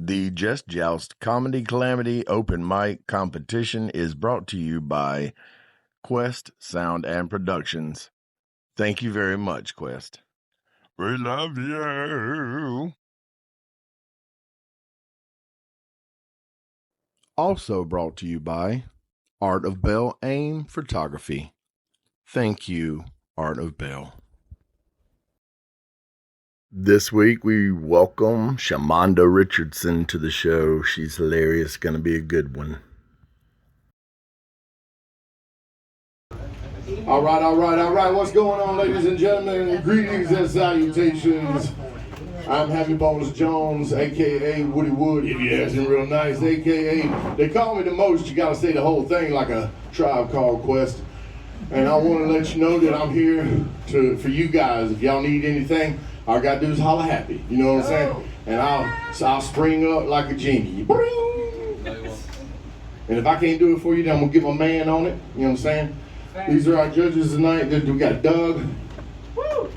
The Joust Comedy Calamity Open Mic Competition is brought to you by Quest Sound and Productions. Thank you very much, Quest. We love you. Also brought to you by Art of Bell Aim Photography. Thank you, Art of Bell. This week we welcome Shamanda Richardson to the show. She's hilarious, gonna be a good one. All right. What's going on, ladies and gentlemen? Greetings and salutations. I'm Happy Bonus Jones, aka Woody Wood, if you're asking real nice, aka they call me the most. You gotta say the whole thing like a Tribe Called Quest. And I want to let you know that I'm here for you guys. If y'all need anything, all I gotta do is holler happy. You know what I'm saying? And I'll spring up like a genie. And if I can't do it for you, then I'm gonna get my man on it. You know what I'm saying? These are our judges tonight. We got Doug,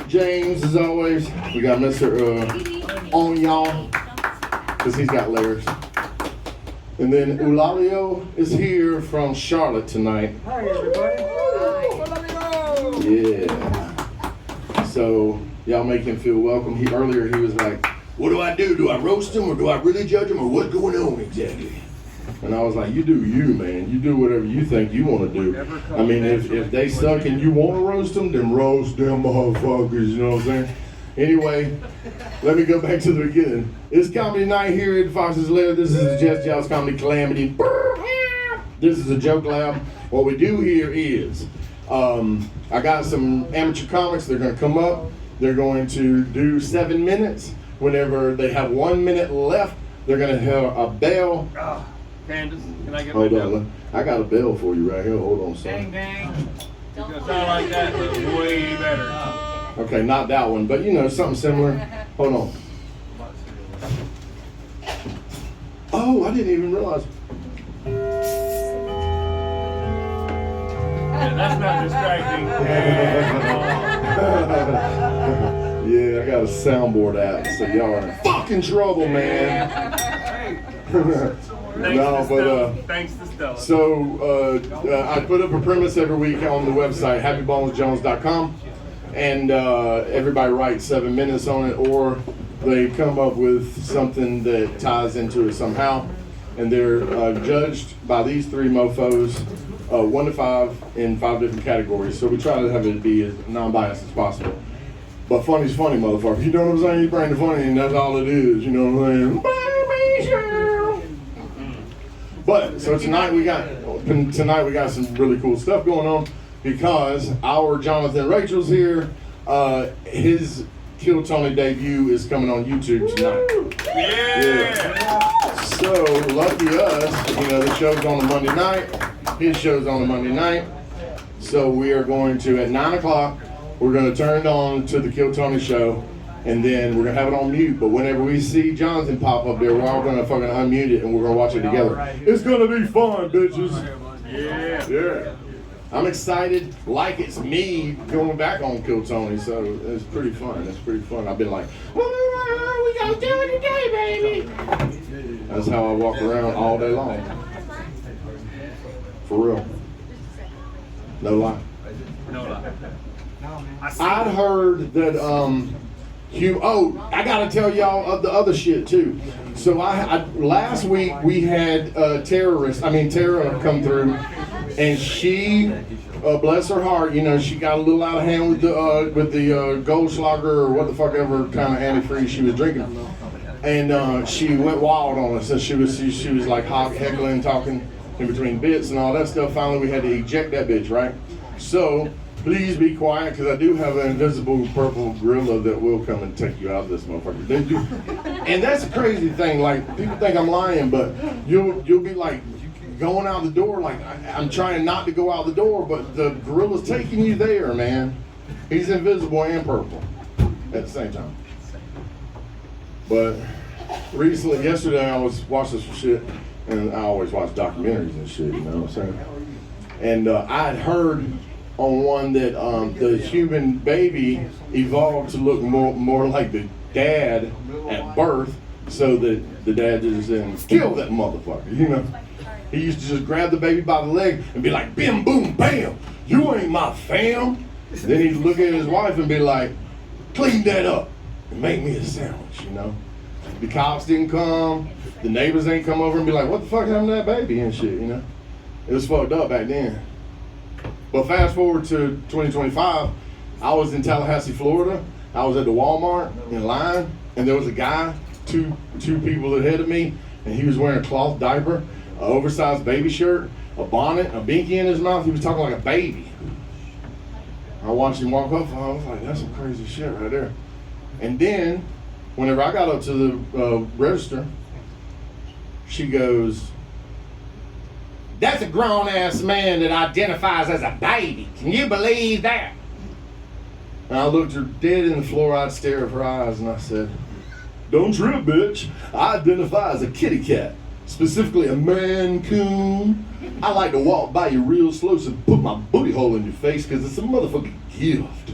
James as always. We got Mr. Onion, because he's got layers. And then Eulalio is here from Charlotte tonight. Hi everybody. Yeah. So y'all make him feel welcome. Earlier he was like, what do I do? Do I roast him or do I really judge him or what's going on exactly? And I was like, you do you, man. You do whatever you think you want to do. I mean, if they suck and you want to roast them, then roast them motherfuckers, you know what I'm saying? Anyway, let me go back to the beginning. It's comedy night here at Fox's Lair. This is the Joust Comedy Calamity. This is a joke lab. What we do here is, I got some amateur comics. They're going to come up. They're going to do 7 minutes. Whenever they have 1 minute left, they're going to have a bell. Candace, can I get Hold my on, I got a bell for you right here. Hold on, son. Dang, dang. It's gonna sound like that, but way better. Okay, not that one, but you know, something similar. Hold on. Oh, I didn't even realize. Yeah, that's not distracting. Yeah, I got a soundboard app, so y'all are in fucking trouble, man. Thanks to Stella. So I put up a premise every week on the website, happybonesjones.com, and everybody writes 7 minutes on it, or they come up with something that ties into it somehow, and they're judged by these three mofos, 1 to 5 in 5 different categories. So we try to have it be as non-biased as possible. But funny's funny, motherfucker. You know what I'm saying? You bring the funny, and that's all it is. You know what I'm saying? But so tonight we got some really cool stuff going on because our Jonathan Rachel's here. His Kill Tony debut is coming on YouTube tonight. Yeah. So lucky us, you know, the show's on a Monday night. His show's on a Monday night. So we are going to at 9 o'clock. We're going to turn it on to the Kill Tony show. And then we're going to have it on mute, but whenever we see Jonathan pop up there, we're all going to fucking unmute it and we're going to watch it together. It's going to be fun, bitches. Yeah. I'm excited like it's me going back on Kill Tony, so it's pretty fun. I've been like, we got to do it today, baby. That's how I walk around all day long. For real. No lie. I heard that, I gotta tell y'all of the other shit too. So last week we had Tara come through, and she, bless her heart, you know, she got a little out of hand with the Goldschlager or what the fuck ever kind of antifreeze she was drinking, and she went wild on us. So she was like heckling, talking in between bits and all that stuff. Finally, we had to eject that bitch, right? So. Please be quiet, because I do have an invisible purple gorilla that will come and take you out of this motherfucker. They do. And that's a crazy thing. Like, people think I'm lying, but you'll be like going out the door. Like, I'm trying not to go out the door, but the gorilla's taking you there, man. He's invisible and purple at the same time. But yesterday I was watching some shit, and I always watch documentaries and shit, you know what I'm saying? And I had heard on one that the human baby evolved to look more like the dad at birth, So that the dad just said, kill that motherfucker, you know. He used to just grab the baby by the leg and be like, bim, boom, bam, you ain't my fam. Then he'd look at his wife and be like, clean that up and make me a sandwich, you know. The cops didn't come, the neighbors ain't come over and be like, what the fuck happened to that baby and shit, you know. It was fucked up back then. But fast forward to 2025, I was in Tallahassee, Florida. I was at the Walmart in line, and there was a guy, two people ahead of me, and he was wearing a cloth diaper, an oversized baby shirt, a bonnet, a binky in his mouth. He was talking like a baby. I watched him walk up, and I was like, that's some crazy shit right there. And then, whenever I got up to the register, she goes, that's a grown-ass man that identifies as a baby. Can you believe that? And I looked her dead in the fluoride stare of her eyes, and I said, don't trip, bitch. I identify as a kitty cat, specifically a man coon. I like to walk by you real slow so put my booty hole in your face because it's a motherfucking gift.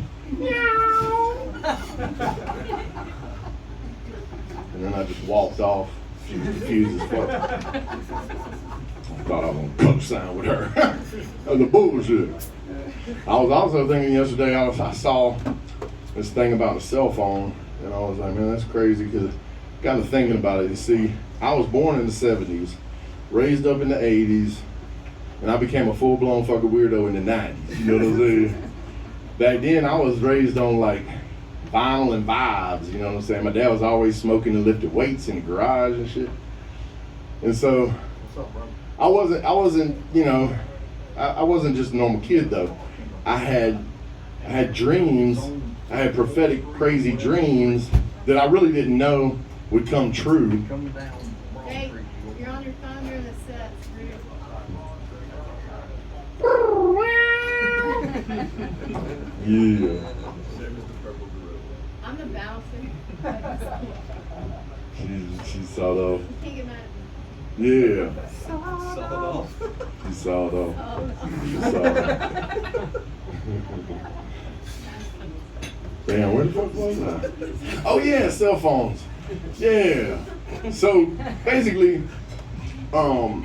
And then I just walked off. She was confused as fuck. I thought I was gonna co-sign with her. That was the bullshit. I was also thinking yesterday, I saw this thing about a cell phone, and I was like, man, that's crazy, because got me thinking about it. You see, I was born in the 70s, raised up in the 80s, and I became a full-blown fucking weirdo in the 90s, you know what I'm saying? Back then, I was raised on, like, vinyl and vibes, you know what I'm saying? My dad was always smoking and lifting weights in the garage and shit. And so, I wasn't, you know, I wasn't just a normal kid though. I had dreams, I had prophetic, crazy dreams that I really didn't know would come true. Hey, you're on your phone during the set. Yeah. I'm the bouncer. She sawed off. You can't get mad at Yeah. me. She sawed off. Oh, She sawed off. Damn, where the fuck was I? Oh yeah, cell phones. Yeah. So basically, I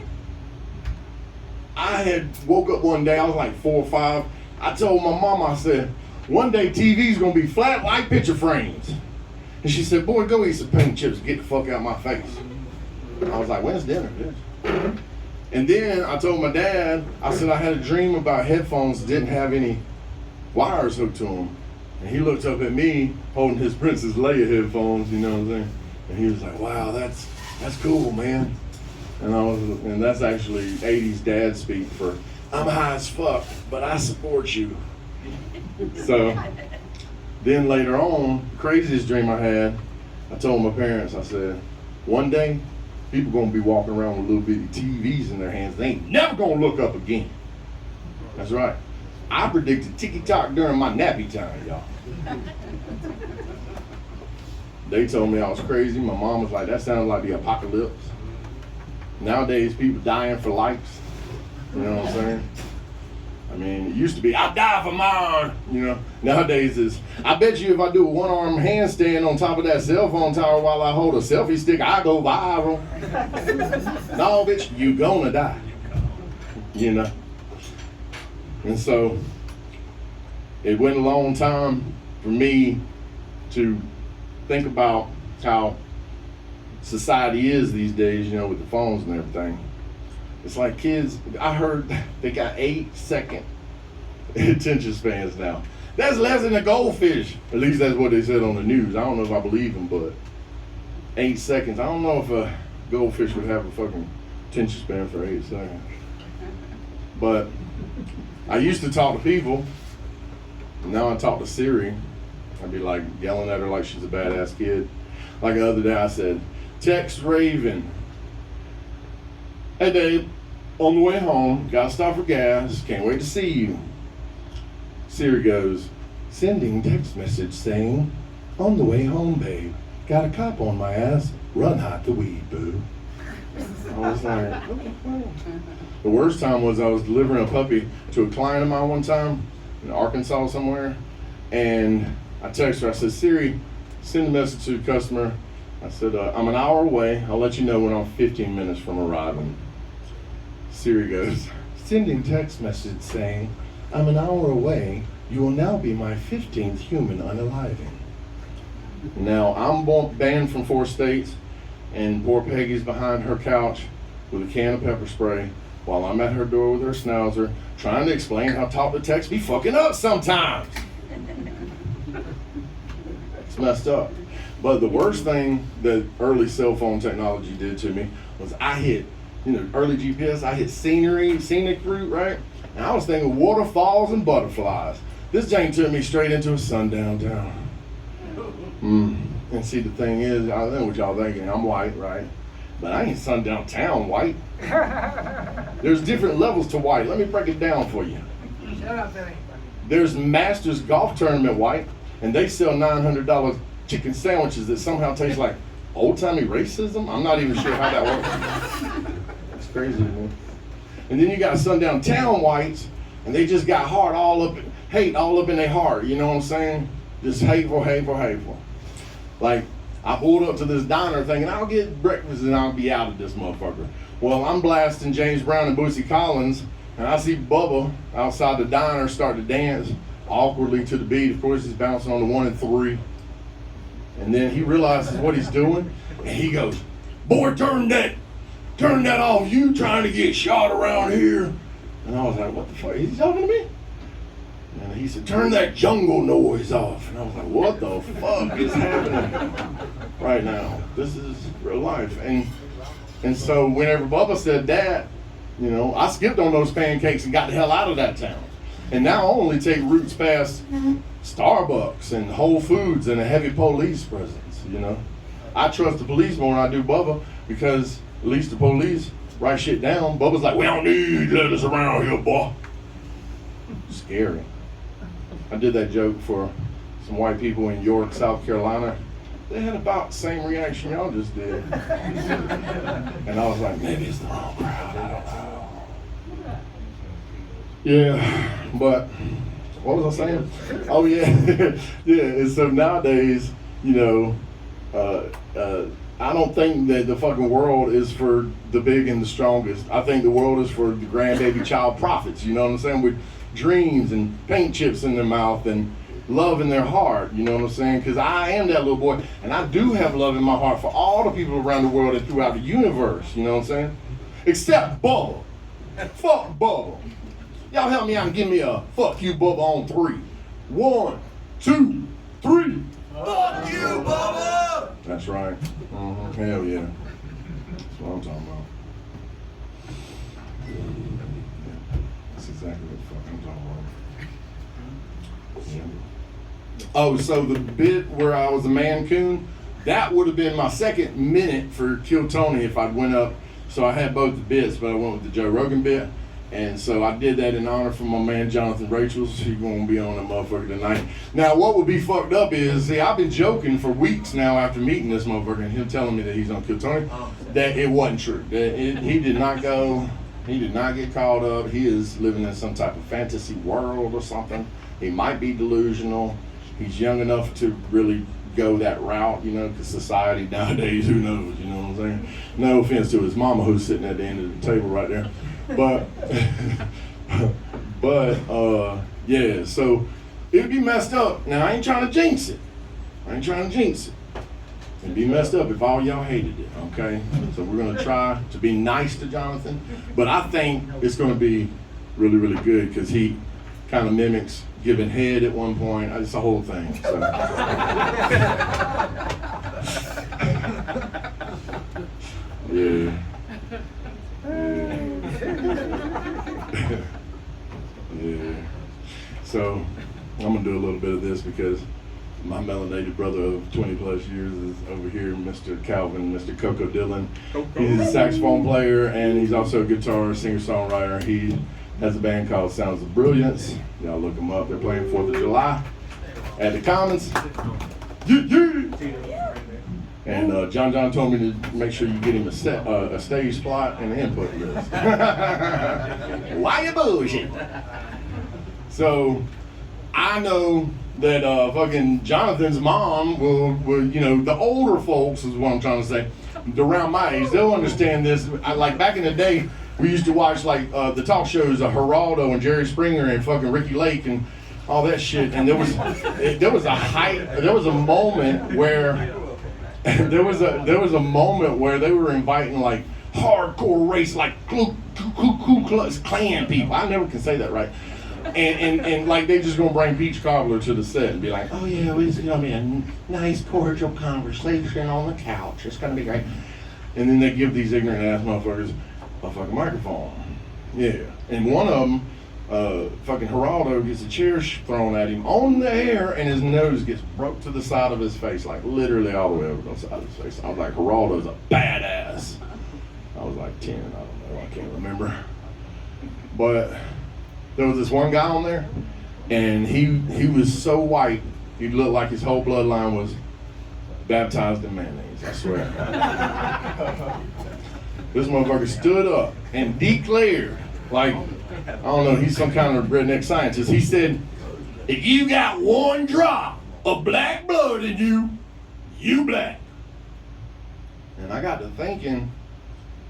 had woke up one day, I was like 4 or 5. I told my mom, I said, one day TV's gonna be flat like picture frames. And she said, boy, go eat some paint chips and get the fuck out of my face. I was like, when's dinner, bitch? And then I told my dad, I said I had a dream about headphones that didn't have any wires hooked to them. And he looked up at me holding his Princess Leia headphones, you know what I'm saying? And he was like, wow, that's cool, man. And that's actually 80s dad speak for, I'm high as fuck, but I support you. So then later on, the craziest dream I had, I told my parents, I said, one day, people gonna be walking around with little bitty TVs in their hands. They ain't never gonna look up again. That's right. I predicted ticky-tock during my nappy time, y'all. They told me I was crazy. My mom was like, that sounded like the apocalypse. Nowadays, people dying for likes. You know what I'm saying? I mean, it used to be, I die for mine, you know. Nowadays is, I bet you if I do a one-arm handstand on top of that cell phone tower while I hold a selfie stick, I go viral. No, bitch, you gonna die. You know? And so, it went a long time for me to think about how society is these days, you know, with the phones and everything. It's like kids, I heard they got 8-second attention spans now. That's less than a goldfish. At least that's what they said on the news. I don't know if I believe them, but 8 seconds. I don't know if a goldfish would have a fucking attention span for 8 seconds. But I used to talk to people. Now I talk to Siri. I'd be like yelling at her like she's a badass kid. Like the other day I said, text Raven. Hey Dave, on the way home, gotta stop for gas, can't wait to see you. Siri goes, sending text message saying, on the way home, babe, got a cop on my ass, run hot the weed, boo. I was like, okay. The worst time was I was delivering a puppy to a client of mine one time in Arkansas somewhere, and I texted her, I said, Siri, send a message to the customer, I said, I'm an hour away. I'll let you know when I'm 15 minutes from arriving. Siri goes, sending text message saying, I'm an hour away. You will now be my 15th human unaliving. Now, I'm banned from 4 states, and poor Peggy's behind her couch with a can of pepper spray while I'm at her door with her schnauzer trying to explain how talk to text be fucking up sometimes. It's messed up. But the worst thing that early cell phone technology did to me was I hit, early GPS, I hit scenic route, right? And I was thinking waterfalls and butterflies. This jank took me straight into a sundown town. And see, the thing is, I don't know what y'all thinking, I'm white, right? But I ain't sundown town white. There's different levels to white. Let me break it down for you. Shut up, Billy. There's Masters Golf Tournament white, and they sell $900 chicken sandwiches that somehow taste like old-timey racism. I'm not even sure how that works. It's crazy, man. And then you got sundown town whites, and they just got hate all up in their heart, you know what I'm saying? Just hateful. Like, I pulled up to this diner thinking I'll get breakfast and I'll be out of this motherfucker. Well, I'm blasting James Brown and Bootsy Collins, and I see Bubba outside the diner start to dance awkwardly to the beat. Of course, he's bouncing on the 1 and 3. And then he realizes what he's doing, and he goes, boy, turn that off. You trying to get shot around here. And I was like, what the fuck? Is he talking to me? And he said, turn that jungle noise off. And I was like, what the fuck is happening right now? This is real life. And so whenever Bubba said that, I skipped on those pancakes and got the hell out of that town. And now I only take routes past Starbucks and Whole Foods and a heavy police presence, I trust the police more than I do Bubba, because at least the police write shit down. Bubba's like, we don't need letters around here, boy. Scary. I did that joke for some white people in York, South Carolina. They had about the same reaction y'all just did. And I was like, maybe it's the wrong crowd, I don't know. Yeah, but what was I saying? Oh yeah, yeah. And so nowadays, I don't think that the fucking world is for the big and the strongest. I think the world is for the grandbaby child prophets, you know what I'm saying? With dreams and paint chips in their mouth and love in their heart, you know what I'm saying? Because I am that little boy, and I do have love in my heart for all the people around the world and throughout the universe, you know what I'm saying? Except Bubba. Fuck Bubba. Y'all help me out and give me a fuck you, Bubba, on 3. 1, 2, 3. Fuck you, Bubba! That's right. Hell yeah. That's what I'm talking about. That's exactly what the fuck I'm talking about. Yeah. Oh, so the bit where I was a man coon, that would have been my second minute for Kill Tony if I'd went up. So I had both the bits, but I went with the Joe Rogan bit. And so I did that in honor for my man Jonathan Rachels. He's gonna be on that motherfucker tonight. Now what would be fucked up is, see, I've been joking for weeks now after meeting this motherfucker and him telling me that he's on Kill Tony, that it wasn't true. That he did not go, he did not get caught up. He is living in some type of fantasy world or something. He might be delusional. He's young enough to really go that route, because society nowadays, who knows, you know what I'm saying? No offense to his mama who's sitting at the end of the table right there. But yeah, so it'd be messed up. Now, I ain't trying to jinx it. It'd be messed up if all y'all hated it, okay? So we're gonna try to be nice to Jonathan, but I think it's gonna be really, really good because he kind of mimics giving head at one point. It's the whole thing, so. Yeah. Yeah. So I'm gonna do a little bit of this because my melanated brother of 20 plus years is over here, Mr. Calvin, Mr. Coco Dillon. He's a saxophone player and he's also a guitar singer-songwriter. He has a band called Sounds of Brilliance. Y'all look them up. They're playing 4th of July at the Commons. And John told me to make sure you get him a stage plot and an input list. Why you bullshit? So I know that fucking Jonathan's mom will, you know, the older folks is what I'm trying to say, around my age, they'll understand this. Like back in the day, we used to watch like the talk shows of Geraldo and Jerry Springer and fucking Ricky Lake and all that shit. And there was a moment where there was a moment where they were inviting like hardcore race, like Ku Klux Klan people. I never can say that right. And like they just gonna bring Peach Cobbler to the set and be like, oh yeah, it's gonna be a nice cordial conversation on the couch. It's gonna be great. And then they give these ignorant ass motherfuckers a fucking microphone. Yeah. And one of them, fucking Geraldo gets a chair thrown at him on the air and his nose gets broke to the side of his face, like literally all the way over the side of his face. I was like, Geraldo's a badass. I was like 10, I don't know, I can't remember. But there was this one guy on there, and he was so white, he looked like his whole bloodline was baptized in mayonnaise, I swear. This motherfucker stood up and declared, like, I don't know, he's some kind of redneck scientist. He said, if you got one drop of black blood in you, you black. And I got to thinking,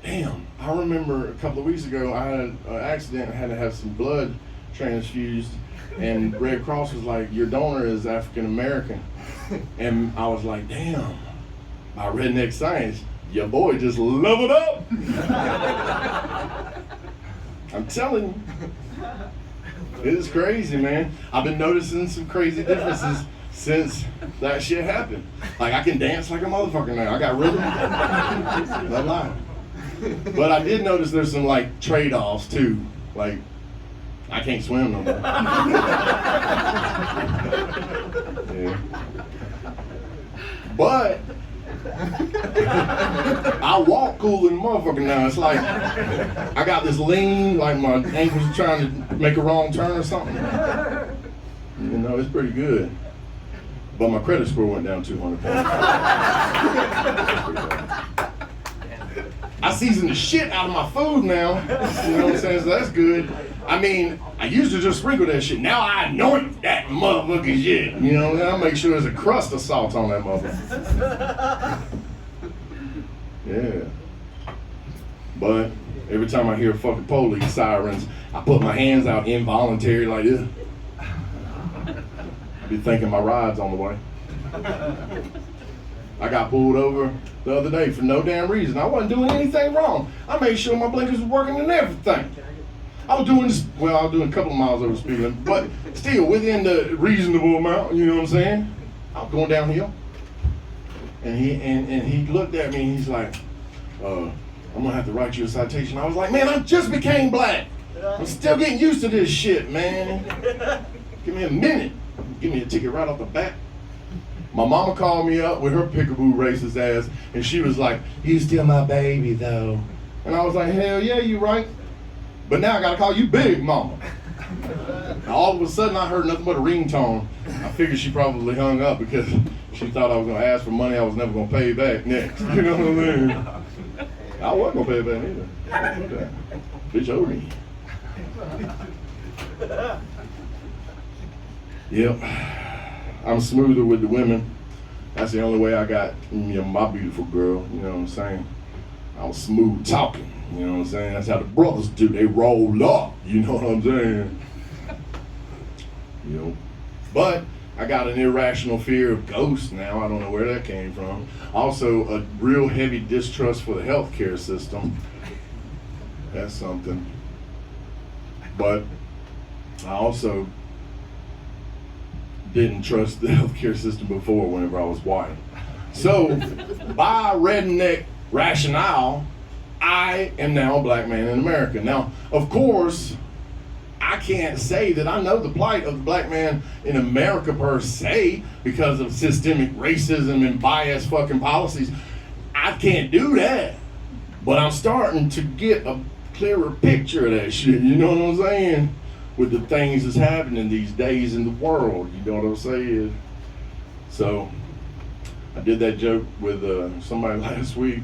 damn, I remember a couple of weeks ago, I had an accident and had to have some blood transfused, and Red Cross was like, your donor is African American. And I was like, damn, my redneck science, your boy just leveled up. I'm telling you, it is crazy, man. I've been noticing some crazy differences since that shit happened. Like, I can dance like a motherfucker now. I got rhythm. No lie. But I did notice there's some like trade-offs too. Like, I can't swim no more. Yeah. But I walk cool in the motherfucker now. It's like I got this lean, like my ankles are trying to make a wrong turn or something. You know, it's pretty good. But my credit score went down 200 points. I season the shit out of my food now. You know what I'm saying? So that's good. I mean, I used to just sprinkle that shit. Now I anoint that motherfucking shit. You know, and I make sure there's a crust of salt on that motherfucker. Yeah. But every time I hear fucking police sirens, I put my hands out involuntary like this. Be thinking my ride's on the way. I got pulled over the other day for no damn reason. I wasn't doing anything wrong. I made sure my blinkers was working and everything. I was doing this, well, I was doing a couple of miles over speed limit, but still within the reasonable amount, you know what I'm saying? I was going downhill. And he looked at me and he's like, I'm gonna have to write you a citation. I was like, man, I just became black. I'm still getting used to this shit, man. Give me a minute. Give me a ticket right off the bat. My mama called me up with her peekaboo racist ass, and she was like, you still my baby though. And I was like, hell yeah, you right. But now I gotta call you Big Mama. Now, all of a sudden I heard nothing but a ringtone. I figured she probably hung up because she thought I was gonna ask for money I was never gonna pay back next. You know what I mean? I wasn't gonna pay back either. Bitch owed me. Yep. I'm smoother with the women. That's the only way I got, you know, my beautiful girl, you know what I'm saying? I was smooth talking, you know what I'm saying? That's how the brothers do, they roll up, you know what I'm saying? You know, but I got an irrational fear of ghosts now. I don't know where that came from. Also, a real heavy distrust for the healthcare system. That's something. But I also didn't trust the healthcare system before whenever I was white. So, by redneck rationale, I am now a black man in America. Now, of course, I can't say that I know the plight of the black man in America per se because of systemic racism and biased fucking policies. I can't do that. But I'm starting to get a clearer picture of that shit, you know what I'm saying? With the things that's happening these days in the world, you know what I'm saying? So, I did that joke with somebody last week,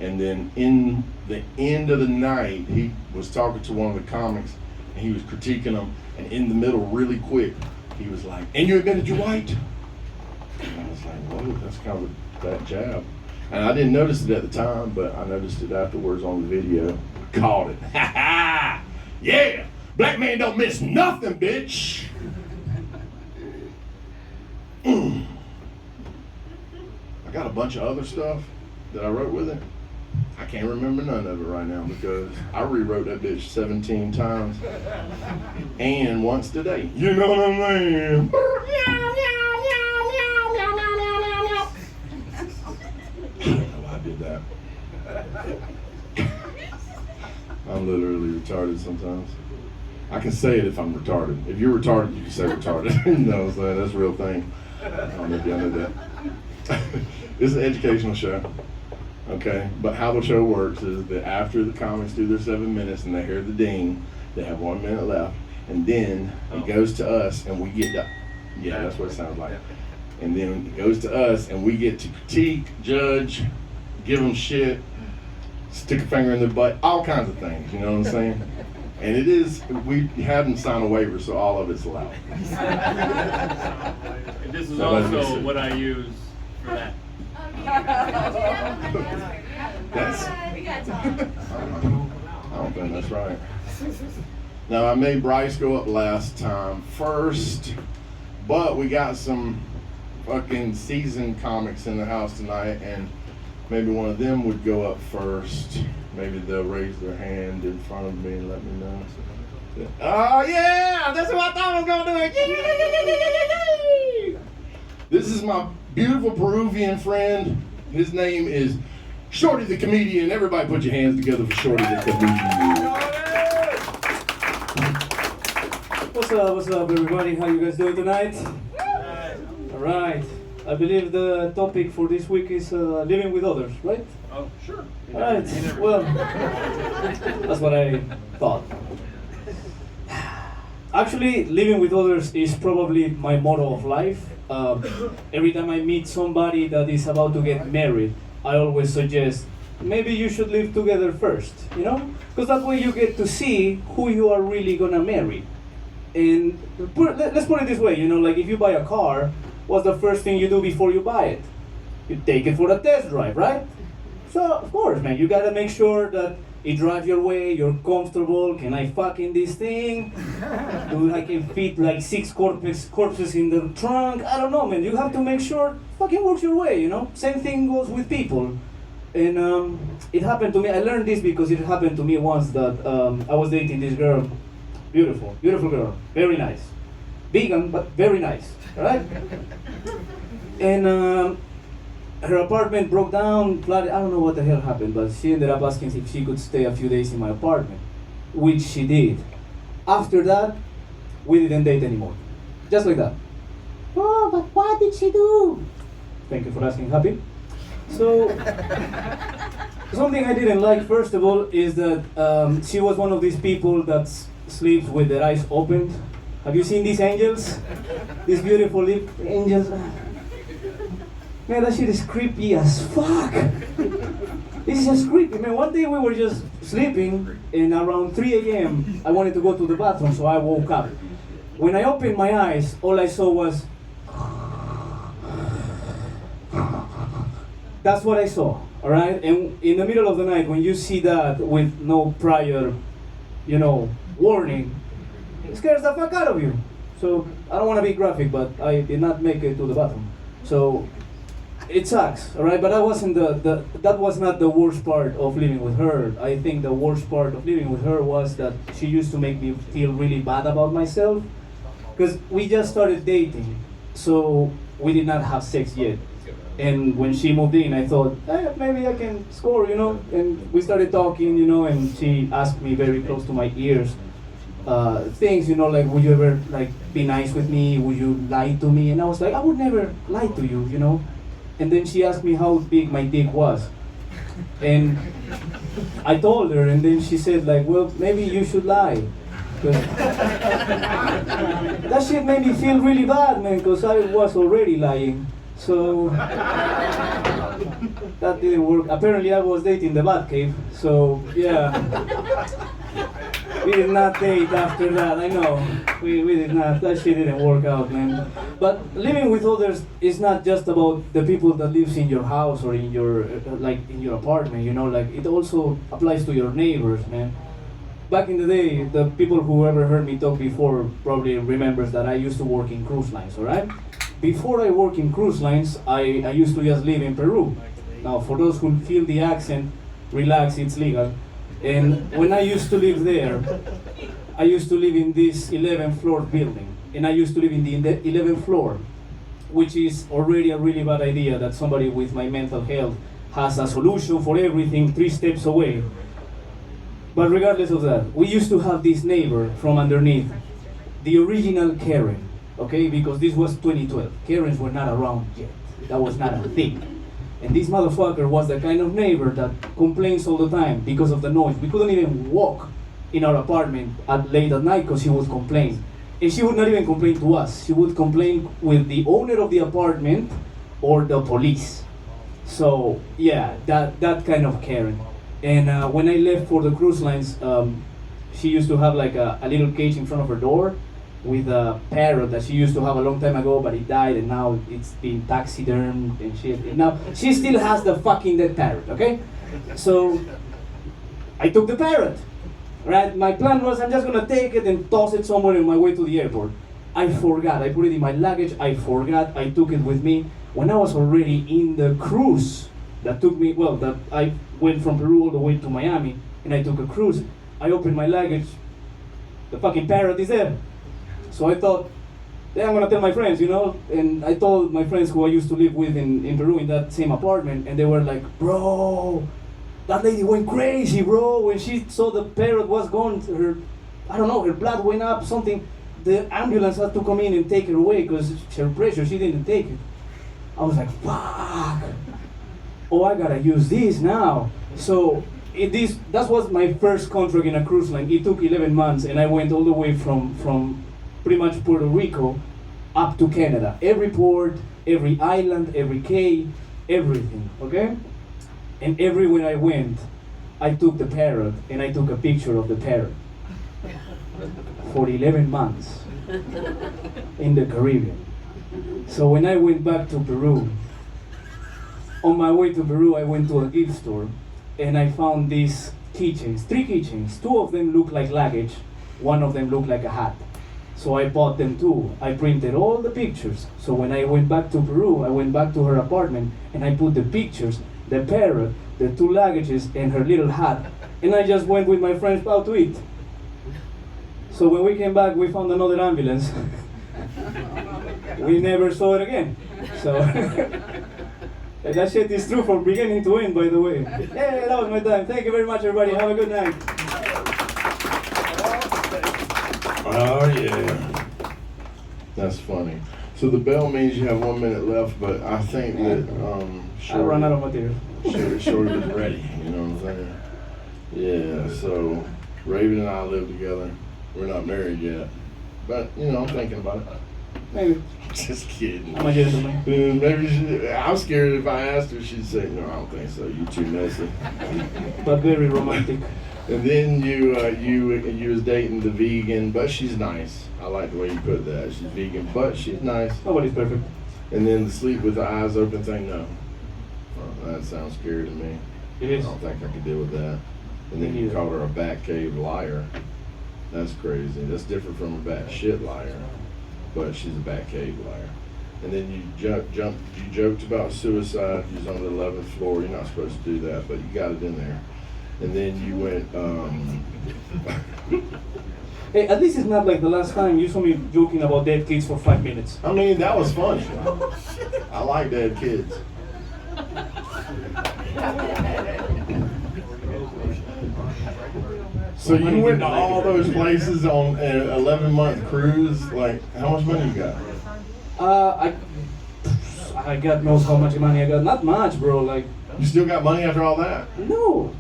and then in the end of the night, he was talking to one of the comics, and he was critiquing them, and in the middle, really quick, he was like, and you admitted you're white? And I was like, whoa, that's kind of that jab. And I didn't notice it at the time, but I noticed it afterwards on the video. Caught it. Ha ha! Yeah! Black man don't miss nothing, bitch! I got a bunch of other stuff that I wrote with it. I can't remember none of it right now because I rewrote that bitch 17 times and once today. You know what I'm saying? I don't know why I did that. I'm literally retarded sometimes. I can say it if I'm retarded. If you're retarded, you can say retarded. You know what I'm saying? That's a real thing. I don't know if y'all know that. It's an educational show. Okay, but how the show works is that after the comics do their 7 minutes and they hear the ding, they have 1 minute left, and then it goes to us and we get to, yeah, that's what it sounds like. And then it goes to us and we get to critique, judge, give them shit, stick a finger in their butt, all kinds of things, you know what I'm saying? And it is, we have them sign a waiver, so all of it's allowed. And this is also what I use for that. That's, I don't think that's right. Now, I made Bryce go up last time first, but we got some fucking seasoned comics in the house tonight, and maybe one of them would go up first. Maybe they'll raise their hand in front of me and let me know. Oh, yeah! That's what I thought I was going to do. This is my beautiful Peruvian friend. His name is Shorty the Comedian. Everybody put your hands together for Shorty the Comedian. What's up, everybody? How you guys doing tonight? All right. I believe the topic for this week is living with others, right? Oh, sure. All right. Well, that's what I thought. Actually, living with others is probably my motto of life. Every time I meet somebody that is about to get married, I always suggest maybe you should live together first, you know? Because that way you get to see who you are really gonna marry. And let's put it this way, you know, like if you buy a car, what's the first thing you do before you buy it? You take it for a test drive, right? So, of course, man, you gotta make sure that it drives your way, you're comfortable. Can I fuck in this thing? Do I can fit like 6 corpses in the trunk? I don't know, man. You have to make sure it fucking works your way, you know? Same thing goes with people. And it happened to me, I learned this because it happened to me once that I was dating this girl. Beautiful, beautiful girl, very nice. Vegan, but very nice, alright? And her apartment broke down, flooded, I don't know what the hell happened, but she ended up asking if she could stay a few days in my apartment, which she did. After that, we didn't date anymore. Just like that. Oh, but what did she do? Thank you for asking, Happy. So, something I didn't like, first of all, is that she was one of these people that sleeps with their eyes opened. Have you seen these angels? These beautiful angels? Man, that shit is creepy as fuck. This is just creepy. Man, one day we were just sleeping, and around 3 a.m. I wanted to go to the bathroom, so I woke up. When I opened my eyes, all I saw was... That's what I saw, all right? And in the middle of the night, when you see that with no prior, you know, warning, it scares the fuck out of you. So, I don't want to be graphic, but I did not make it to the bathroom. So, it sucks, all right? But that wasn't that was not the worst part of living with her. I think the worst part of living with her was that she used to make me feel really bad about myself. Because we just started dating, so we did not have sex yet. And when she moved in, I thought, maybe I can score, you know? And we started talking, you know, and she asked me very close to my ears, things, you know, like, would you ever, like, be nice with me? Would you lie to me? And I was like, I would never lie to you, you know? And then she asked me how big my dick was. And I told her, and then she said, like, well, maybe you should lie. That shit made me feel really bad, man, because I was already lying. So that didn't work. Apparently I was dating the Batcave, so yeah. We did not date after that, I know. We did not, that shit didn't work out, man. But living with others is not just about the people that lives in your house or in your, in your apartment, you know, like it also applies to your neighbors, man. Back in the day, the people who ever heard me talk before probably remembers that I used to work in cruise lines, alright? Before I worked in cruise lines, I used to just live in Peru. Now, for those who feel the accent, relax, it's legal. And when I used to live there, I used to live in this 11th floor building. And I used to live in the 11th floor, which is already a really bad idea that somebody with my mental health has a solution for everything 3 steps away. But regardless of that, we used to have this neighbor from underneath, the original Karen, okay? Because this was 2012. Karens were not around yet. That was not a thing. And this motherfucker was the kind of neighbor that complains all the time because of the noise. We couldn't even walk in our apartment late at night because she would complain. And she would not even complain to us. She would complain with the owner of the apartment or the police. So yeah, that kind of Karen. And when I left for the cruise lines, she used to have like a little cage in front of her door with a parrot that she used to have a long time ago, but it died and now it's been taxidermed and shit. And now she still has the fucking dead parrot, okay? So I took the parrot, right? My plan was I'm just gonna take it and toss it somewhere on my way to the airport. I forgot, I put it in my luggage, I forgot, I took it with me. When I was already in the cruise that took me, that I went from Peru all the way to Miami, and I took a cruise, I opened my luggage, the fucking parrot is there. So I thought, yeah, I'm gonna tell my friends, you know? And I told my friends who I used to live with in Peru in that same apartment, and they were like, bro, that lady went crazy, bro. When she saw the parrot was gone, her blood went up, something. The ambulance had to come in and take her away because her pressure, she didn't take it. I was like, fuck. Oh, I gotta use this now. So that was my first contract in a cruise line. It took 11 months, and I went all the way from pretty much Puerto Rico up to Canada. Every port, every island, every cay, everything, okay? And everywhere I went, I took the parrot and I took a picture of the parrot for 11 months in the Caribbean. So when I went back to Peru, on my way to Peru, I went to a gift store and I found these keychains, 3 keychains. 2 of them looked like luggage, 1 of them looked like a hat. So I bought them too. I printed all the pictures. So when I went back to Peru, I went back to her apartment and I put the pictures, the parrot, the 2 luggages, and her little hat. And I just went with my friends out to eat. So when we came back, we found another ambulance. We never saw it again. So that shit is true from beginning to end, by the way. Yeah, that was my time. Thank you very much, everybody. Have a good night. Oh yeah, that's funny. So the bell means you have 1 minute left, but I think that I ran out of material. Shorty is ready. You know what I'm saying? Yeah. So Raven and I live together. We're not married yet, but you know I'm thinking about it. Maybe. Just kidding. I might get it something. Maybe I'm scared if I asked her, she'd say, "No, I don't think so. You too messy." But very romantic. And then you was dating the vegan, but she's nice. I like the way you put that. She's vegan, but she's nice. Nobody's perfect. And then the sleep with the eyes open thing, no. That sounds scary to me. It is. I don't think I could deal with that. And then you called her a Batcave liar. That's crazy. That's different from a batshit liar. But she's a Batcave liar. And then you joked about suicide. You was on the 11th floor. You're not supposed to do that, but you got it in there. And then you went, Hey, at least it's not like the last time you saw me joking about dead kids for 5 minutes. I mean, that was funny. I like dead kids. So you went to all those places on an 11-month cruise. Like, how much money you got? I got knows how much money I got. Not much, bro. Like, You still got money after all that? no.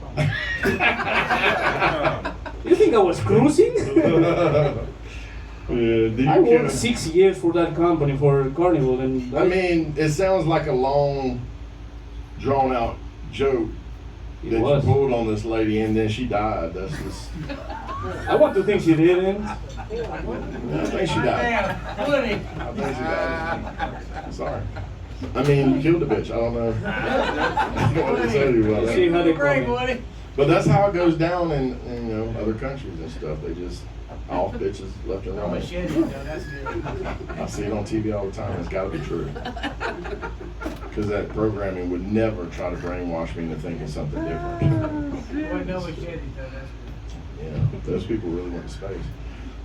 You think I was cruising? I worked 6 years for that company, for Carnival, and I mean, it sounds like a long, drawn-out joke. It that was. you pulled on this lady and then she died. That's just. I want to think she didn't. I think she died. Damn, Woody. I think she died. Sorry. I mean, you killed the bitch. I don't know. What to say to you about She that. had it Great, coming. Woody. But that's how it goes down in you know other countries and stuff. They just off bitches left and No right. machete, though, that's good. I see it on TV all the time. It's got to be true. Because that programming would never try to brainwash me into thinking something different. Boy, no machete, though, that's good. Yeah, those people really went to space.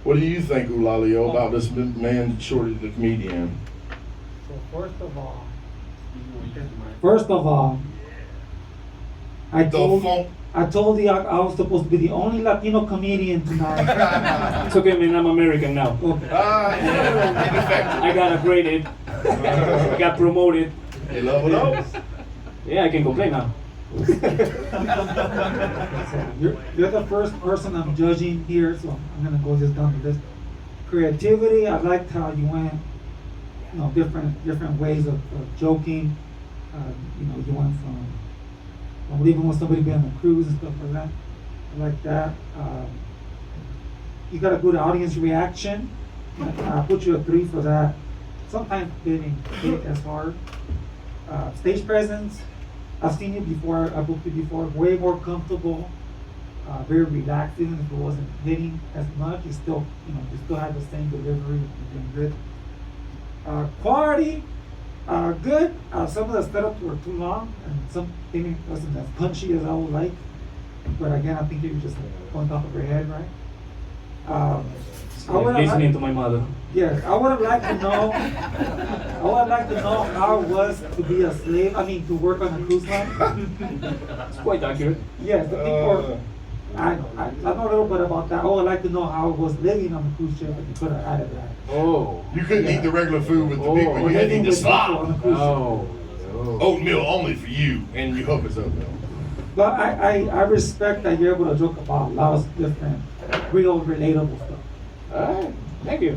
What do you think, Eulalio, about this man Shorty the comedian? So first of all, I told you I was supposed to be the only Latino comedian tonight. It's okay, man. I'm American now. Okay. Yeah, I got upgraded. I got promoted. you love it all? Yeah, I can complain now. You're the first person I'm judging here, so I'm gonna go just down the list. Creativity, I liked how you went, you know, different ways of joking. You know, you went from even with somebody being on a cruise and stuff like that. I like that. You got a good audience reaction. I'll put you a 3 for that. Sometimes getting hit as hard. Stage presence. I've seen you before. I booked you before. Way more comfortable. Very relaxing. If it wasn't hitting as much, you still had the same delivery. You're doing good. Quality. Good. Some of the setups were too long, and something wasn't as punchy as I would like. But again, I think you were just on top of your head, right? I would have Listening to my mother. Yes, I would have liked to know. I would have liked to know how it was to be a slave. I mean, to work on a cruise line. It's quite accurate. Yes, the people. I know a little bit about that. I would like to know how it was living on the cruise ship, but you could have added that. Oh. You couldn't eat the regular food with the people. You had to Living eat the with people on slop. the cruise ship. Oh. Oatmeal only for you, and you hope it's oatmeal. But I respect that you're able to joke about a lot of different, real, relatable stuff. Alright, thank you.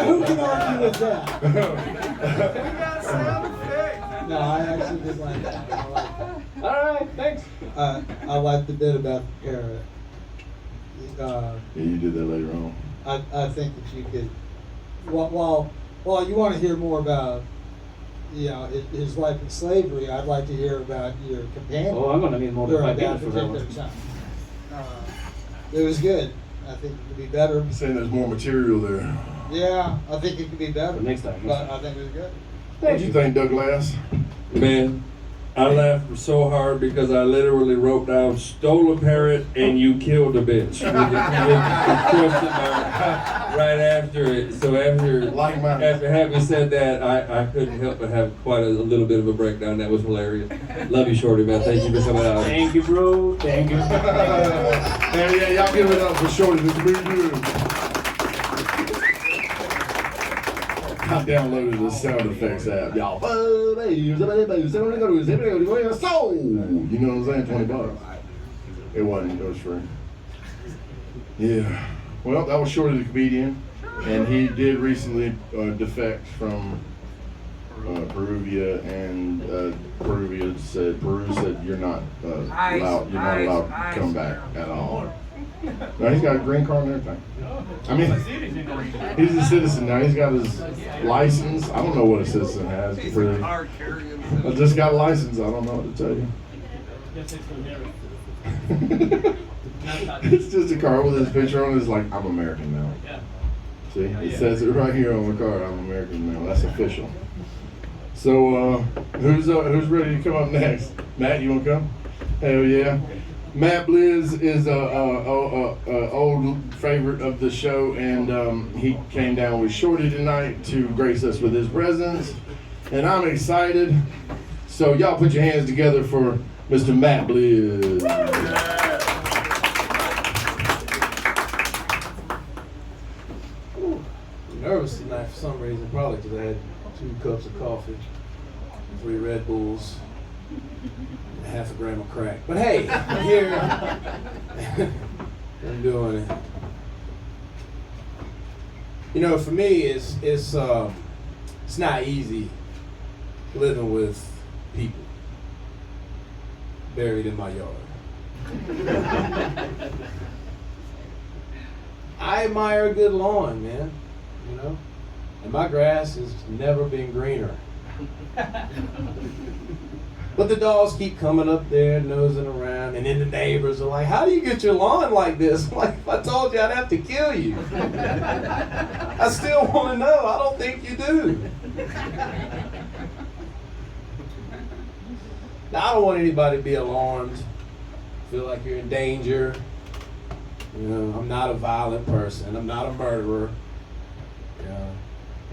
Who can argue with that? No, I actually did like that. I like that. Alright, thanks. I like the bit about the parrot. Yeah, you did that later on. I think that you could, while you want to hear more about, you know, his life in slavery, I'd like to hear about your companion. Oh, I'm gonna need more than during 5 that minutes for that particular one. time. It was good. I think it could be better. You're saying there's more material there. Yeah, I think it could be better. For next time. But I think it was good. What do you think, Douglas? Man, I laughed so hard because I literally wrote down "stole a parrot and you killed a bitch" with a question mark right after it. So Like mine. after having said that, I couldn't help but have quite a little bit of a breakdown. That was hilarious. Love you, Shorty, man. Thank you for coming out. Thank you, bro. Thank you. Yeah, y'all give it up for Shorty the comedian. I downloaded the sound effects app, y'all. You know what I'm saying? $20. It wasn't. It was free. Yeah. Well, that was Shorty the comedian, and he did recently defect from Peruvia, and Peru said you're not allowed to come back at all. No, he's got a green card and everything. I mean, he's a citizen now. He's got his license. I don't know what a citizen has. I just got a license. I don't know what to tell you. It's just a car with his picture on it. It's like, I'm American now. See, it says it right here on the card. I'm American now. That's official. So, who's ready to come up next? Matt, you want to come? Hell yeah. Matt Blizz is a old favorite of the show, and he came down with Shorty tonight to grace us with his presence, and I'm excited. So y'all put your hands together for Mr. Matt Blizz. I'm nervous tonight for some reason, probably because I had 2 cups of coffee, 3 Red Bulls, and half a gram of crack. But hey, I'm here. I'm doing it. You know, for me, it's not easy living with people buried in my yard. I admire a good lawn, man, you know, and my grass has never been greener. But the dogs keep coming up there, nosing around, and then the neighbors are like, how do you get your lawn like this? I'm like, if I told you, I'd have to kill you. I still want to know. I don't think you do. Now, I don't want anybody to be alarmed, feel like you're in danger. You know, I'm not a violent person. I'm not a murderer. You know,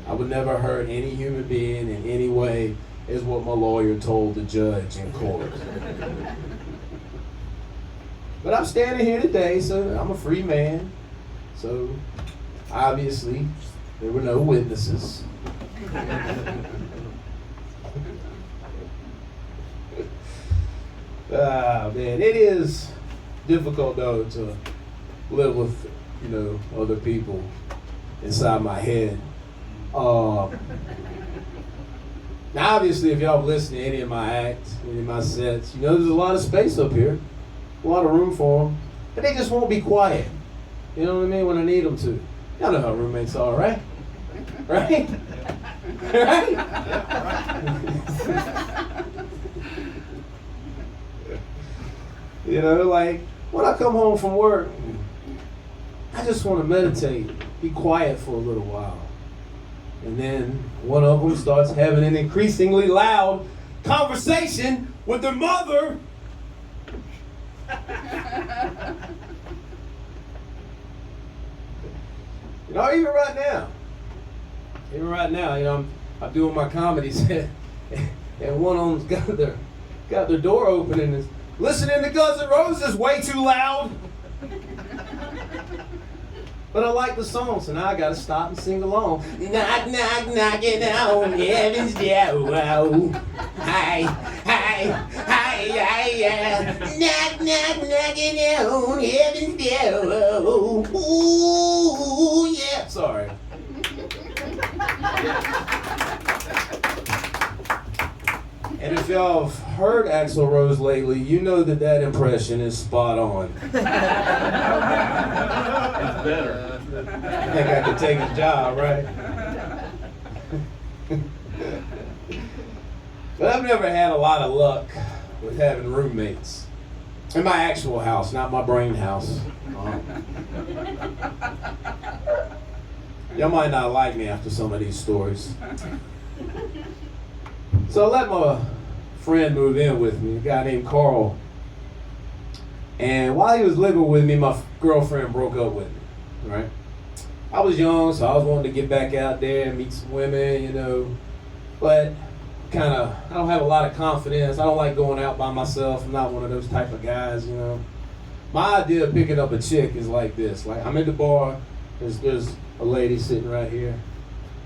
I would never hurt any human being in any way, is what my lawyer told the judge in court. But I'm standing here today, so I'm a free man. So, obviously, there were no witnesses. Man, it is difficult, though, to live with, you know, other people inside my head. Now, obviously, if y'all listen to any of my acts, any of my sets, you know there's a lot of space up here, a lot of room for them, but they just won't be quiet. You know what I mean? When I need them to. Y'all know how roommates are, right? Right? Right? You know, like when I come home from work, I just want to meditate, be quiet for a little while. And then one of them starts having an increasingly loud conversation with their mother. You know, even right now, you know, I'm doing my comedy set, and one of them's got their door open and is listening to Guns N' Roses way too loud. But I like the song, so now I gotta stop and sing along. Knock, knock, knocking on heaven's door. Hi, hi, hi, hi, knock, knock, knocking on heaven's door. Ooh, yeah. Sorry. And if y'all have heard Axl Rose lately, you know that impression is spot on. Better. I think I could take his job, right? But I've never had a lot of luck with having roommates. In my actual house, not my brain house. Y'all might not like me after some of these stories. So I let my friend move in with me, a guy named Carl. And while he was living with me, my girlfriend broke up with me, right? I was young, so I was wanting to get back out there and meet some women, you know. But I don't have a lot of confidence. I don't like going out by myself. I'm not one of those type of guys, you know. My idea of picking up a chick is like this. Like, I'm at the bar, there's a lady sitting right here.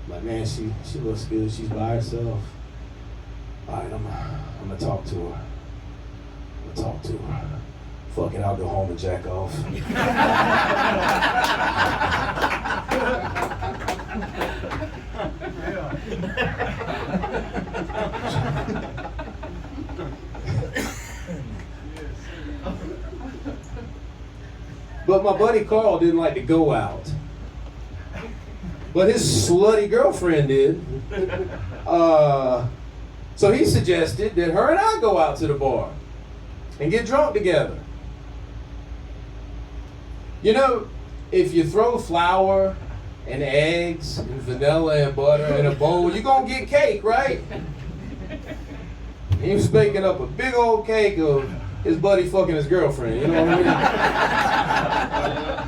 I'm like, man, she looks good. She's by herself. All right, I'm gonna talk to her. Fuck it, I'll go home and jack off. But my buddy Carl didn't like to go out. But his slutty girlfriend did. So he suggested that her and I go out to the bar and get drunk together. You know, if you throw flour and eggs and vanilla and butter in a bowl, you're gonna get cake, right? He was baking up a big old cake of his buddy fucking his girlfriend, you know what I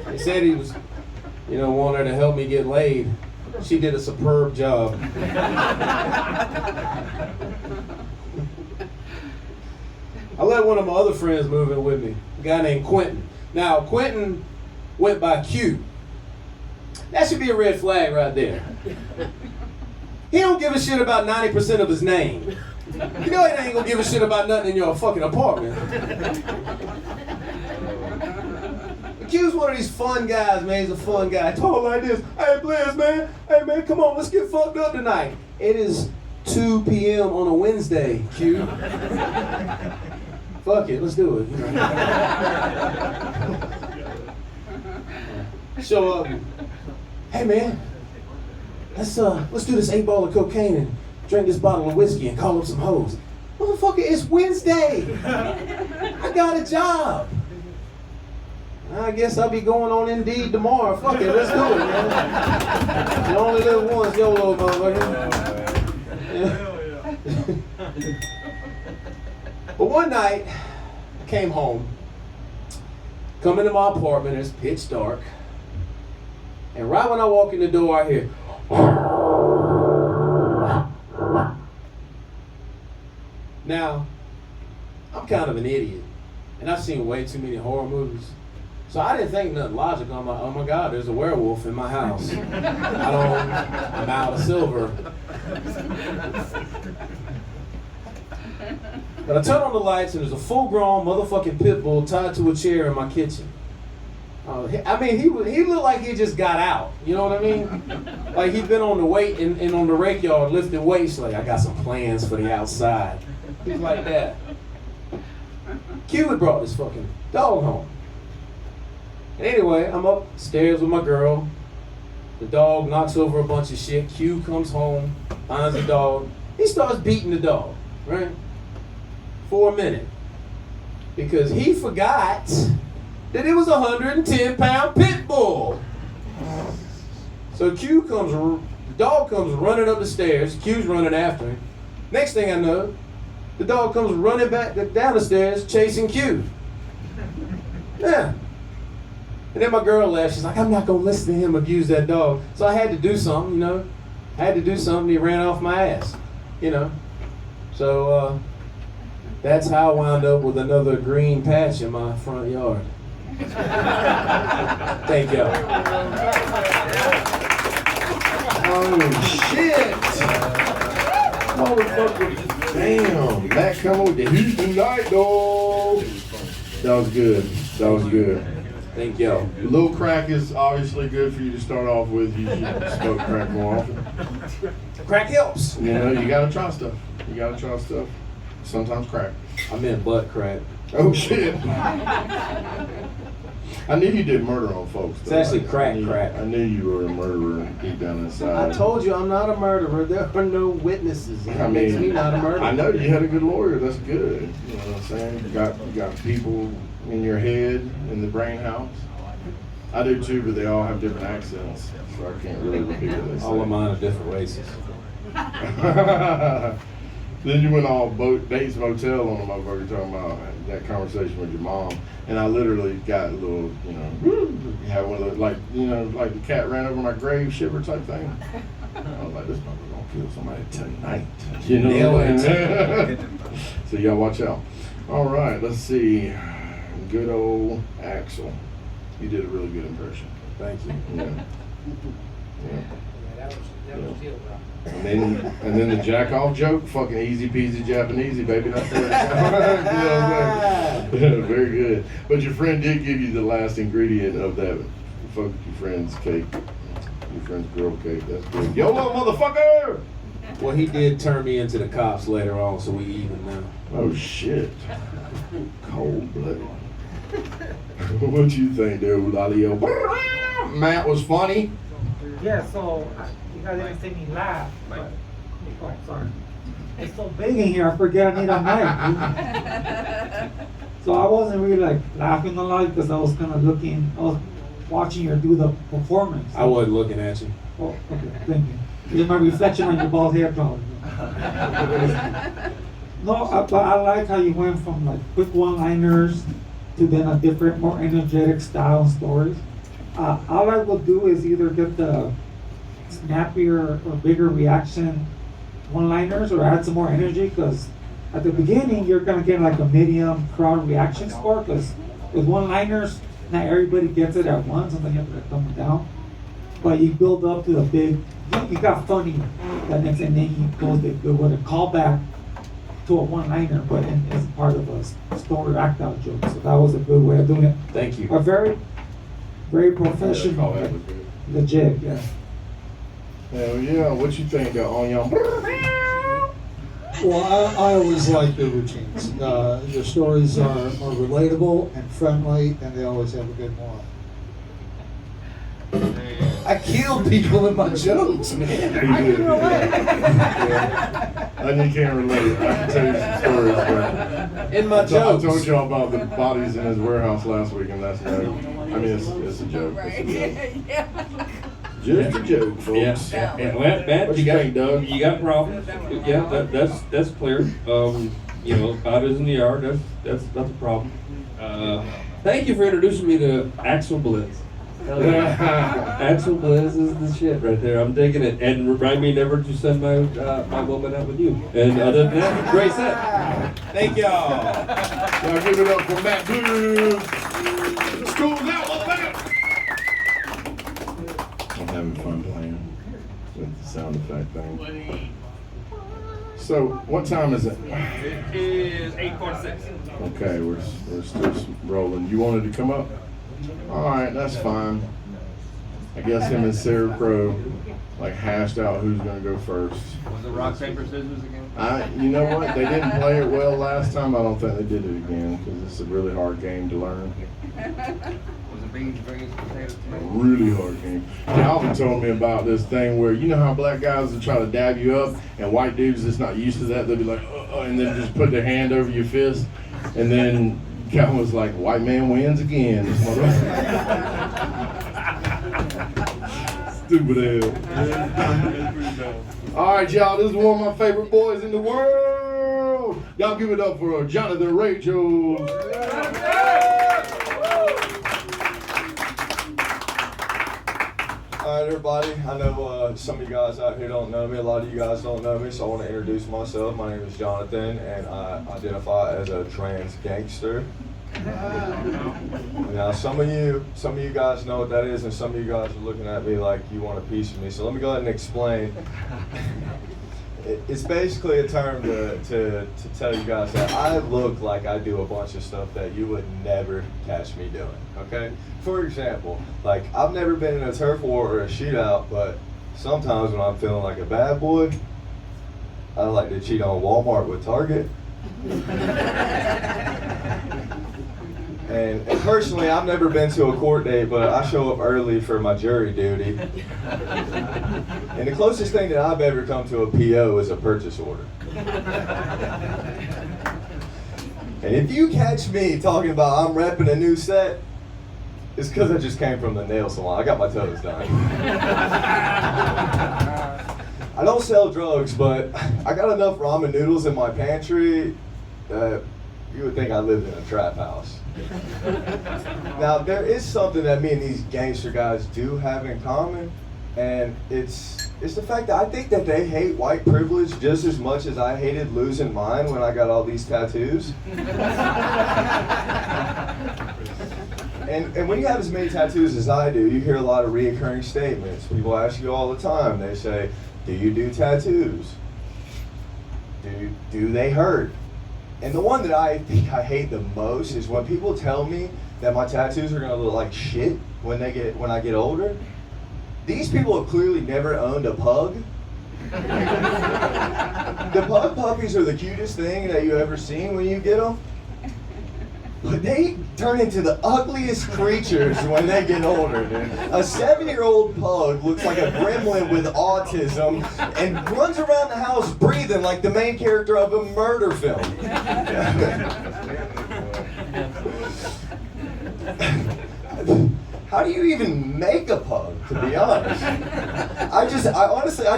mean? He said he was, you know, wanting her to help me get laid. She did a superb job. I let one of my other friends move in with me, a guy named Quentin. Now, Quentin went by Q. That should be a red flag right there. He don't give a shit about 90% of his name. You know he ain't gonna give a shit about nothing in your fucking apartment. one of these fun guys, man. He's a fun guy. I told him like this, hey, Blizz, man. Hey, man, come on, let's get fucked up tonight. It is 2 p.m. on a Wednesday, Q. Fuck it, let's do it. Show up. Hey, man, let's do this 8 ball of cocaine and drink this bottle of whiskey and call up some hoes. Motherfucker, it's Wednesday. I got a job. I guess I'll be going on Indeed tomorrow. Fuck it, let's do it, man. You only live once, YOLO, motherfucker. But one night, I came home, come into my apartment, it's pitch dark, and right when I walk in the door, I hear, now, I'm kind of an idiot, and I've seen way too many horror movies. So I didn't think nothing logical. I'm like, oh my God, there's a werewolf in my house. I'm out of silver. But I turn on the lights and there's a full-grown motherfucking pit bull tied to a chair in my kitchen. I mean, he looked like he just got out. You know what I mean? Like he'd been on the weight and on the rake yard lifting weights. Like, I got some plans for the outside. He's like that. Q had brought this fucking dog home. And anyway, I'm upstairs with my girl. The dog knocks over a bunch of shit. Q comes home, finds the dog. He starts beating the dog, right? For a minute. Because he forgot that it was a 110-pound pit bull. So the dog comes running up the stairs. Q's running after him. Next thing I know, the dog comes running back down the stairs, chasing Q. Yeah. And then my girl left. She's like, I'm not going to listen to him abuse that dog. So I had to do something, you know. I had to do something. He ran off my ass, you know. So that's how I wound up with another green patch in my front yard. Thank y'all. Oh, shit. Motherfucker. Damn. Back coming with the heat tonight, dog. That was good. That was good. Thank y'all. A little crack is obviously good for you to start off with. You should smoke crack more often. Crack helps. You know, you gotta try stuff. You gotta try stuff. Sometimes crack. I meant butt crack. Oh shit. I knew you did murder on folks. It's actually crack. I knew you were a murderer deep down inside. I told you I'm not a murderer. There are no witnesses. That makes me not a murderer. I know you had a good lawyer. That's good. You know what I'm saying? You got people in your head in the brain house. I do too, but they all have different accents, so I can't really repeat what they say. All of mine are different races. Then you went all Bates Motel on a motherfucker talking about that conversation with your mom, and I literally got a little, you know, you have one of those, like, you know, like the cat ran over my grave shiver type thing. I was like, this motherfucker gonna kill somebody tonight. You know what I'm saying? So y'all watch out. All right, let's see. Good old Axel. You did a really good impression. Thank you. Yeah. That was still right. And then the jack off joke, fucking easy peasy Japanesey, baby. That's it. You know what I'm saying? Very good. But your friend did give you the last ingredient of that fuck your friend's cake. Your friend's girl cake. That's good. YOLO, motherfucker! Well, he did turn me into the cops later on, so we even now. Oh shit. Cold blooded. What you think, dude, Eulalio? Matt was funny. Yeah, so you guys didn't see me laugh, but oh, sorry. It's so big in here, I forget I need a mic. So I wasn't really like laughing a lot because I was kind of looking, I was watching you do the performance. I wasn't looking at you. Oh, okay, thank you. It's my reflection on your bald head, probably. No, but I like how you went from like quick one-liners to then a different, more energetic style and stories. All I will do is either get the snappier or bigger reaction one-liners or add some more energy, because at the beginning you're gonna get like a medium crowd reaction score, because with one-liners, not everybody gets it at once, sometimes you have to thumb it down. But you build up to the big, you got funny, that next, and then you go with a callback to a one-liner, but as part of a story or act-out joke. So that was a good way of doing it. Thank you. A very very professional, Yeah, like, look good. legit, yeah. Hell yeah, what you think on y'all? Well, I always like your routines. Your stories are relatable and friendly, and they always have a good moral. I kill people with my jokes, man. He did. Yeah. And you can't relate. I can tell you some stories, but In my I jokes. told y'all about the bodies in his warehouse last week, and that's no. I mean, it's a joke. It's a joke. Just a joke, folks. Yeah. Well, Matt, What you you got think, Doug? You got problems. Yeah, that's clear. Bodies in the yard. That's a problem. Thank you for introducing me to Axel Bliss. Hell yeah. Axel Bliss is the shit right there. I'm digging it. And remind me never to send my woman out with you. And other than that, great set. Thank y'all. Y'all give it up for Matt Blue. School's out, motherfucker. I'm having fun playing with the sound effect thing. So, what time is it? It is 8:46. Okay, we're still rolling. You wanted to come up? All right, that's fine. I guess him and Sarah Crow hashed out who's gonna go first. Was it rock, paper, scissors again? You know what? They didn't play it well last time. I don't think they did it again because it's a really hard game to learn. Was it beans, greens, potatoes, A tomatoes? really hard game. Calvin told me about this thing where you know how black guys will try to dab you up, and white dudes that's not used to that, they'll be like, and then just put their hand over your fist, and then Calvin was like, white man wins again. This Stupid hell. All right, y'all, this is one of my favorite boys in the world. Y'all give it up for Jonathan Rachel. All right, everybody. I know some of you guys out here don't know me. A lot of you guys don't know me, so I want to introduce myself. My name is Jonathan, and I identify as a trans gangster. Now, some of you guys know what that is, and some of you guys are looking at me like you want a piece of me. So let me go ahead and explain. It's basically a term to tell you guys that I look like I do a bunch of stuff that you would never catch me doing, okay? For example, I've never been in a turf war or a shootout, but sometimes when I'm feeling like a bad boy, I like to cheat on Walmart with Target. And personally, I've never been to a court date, but I show up early for my jury duty. And the closest thing that I've ever come to a PO is a purchase order. And if you catch me talking about I'm repping a new set, it's because I just came from the nail salon. I got my toes done. I don't sell drugs, but I got enough ramen noodles in my pantry that you would think I lived in a trap house. Now, there is something that me and these gangster guys do have in common, and it's the fact that I think that they hate white privilege just as much as I hated losing mine when I got all these tattoos. And when you have as many tattoos as I do, you hear a lot of reoccurring statements. People ask you all the time. They say, do you do tattoos? Do they hurt? And the one that I think I hate the most is when people tell me that my tattoos are gonna look like shit when I get older. These people have clearly never owned a pug. The pug puppies are the cutest thing that you ever seen when you get them. But they turn into the ugliest creatures when they get older, dude. A 7-year-old pug looks like a gremlin with autism and runs around the house breathing like the main character of a murder film. How do you even make a pug, to be honest? I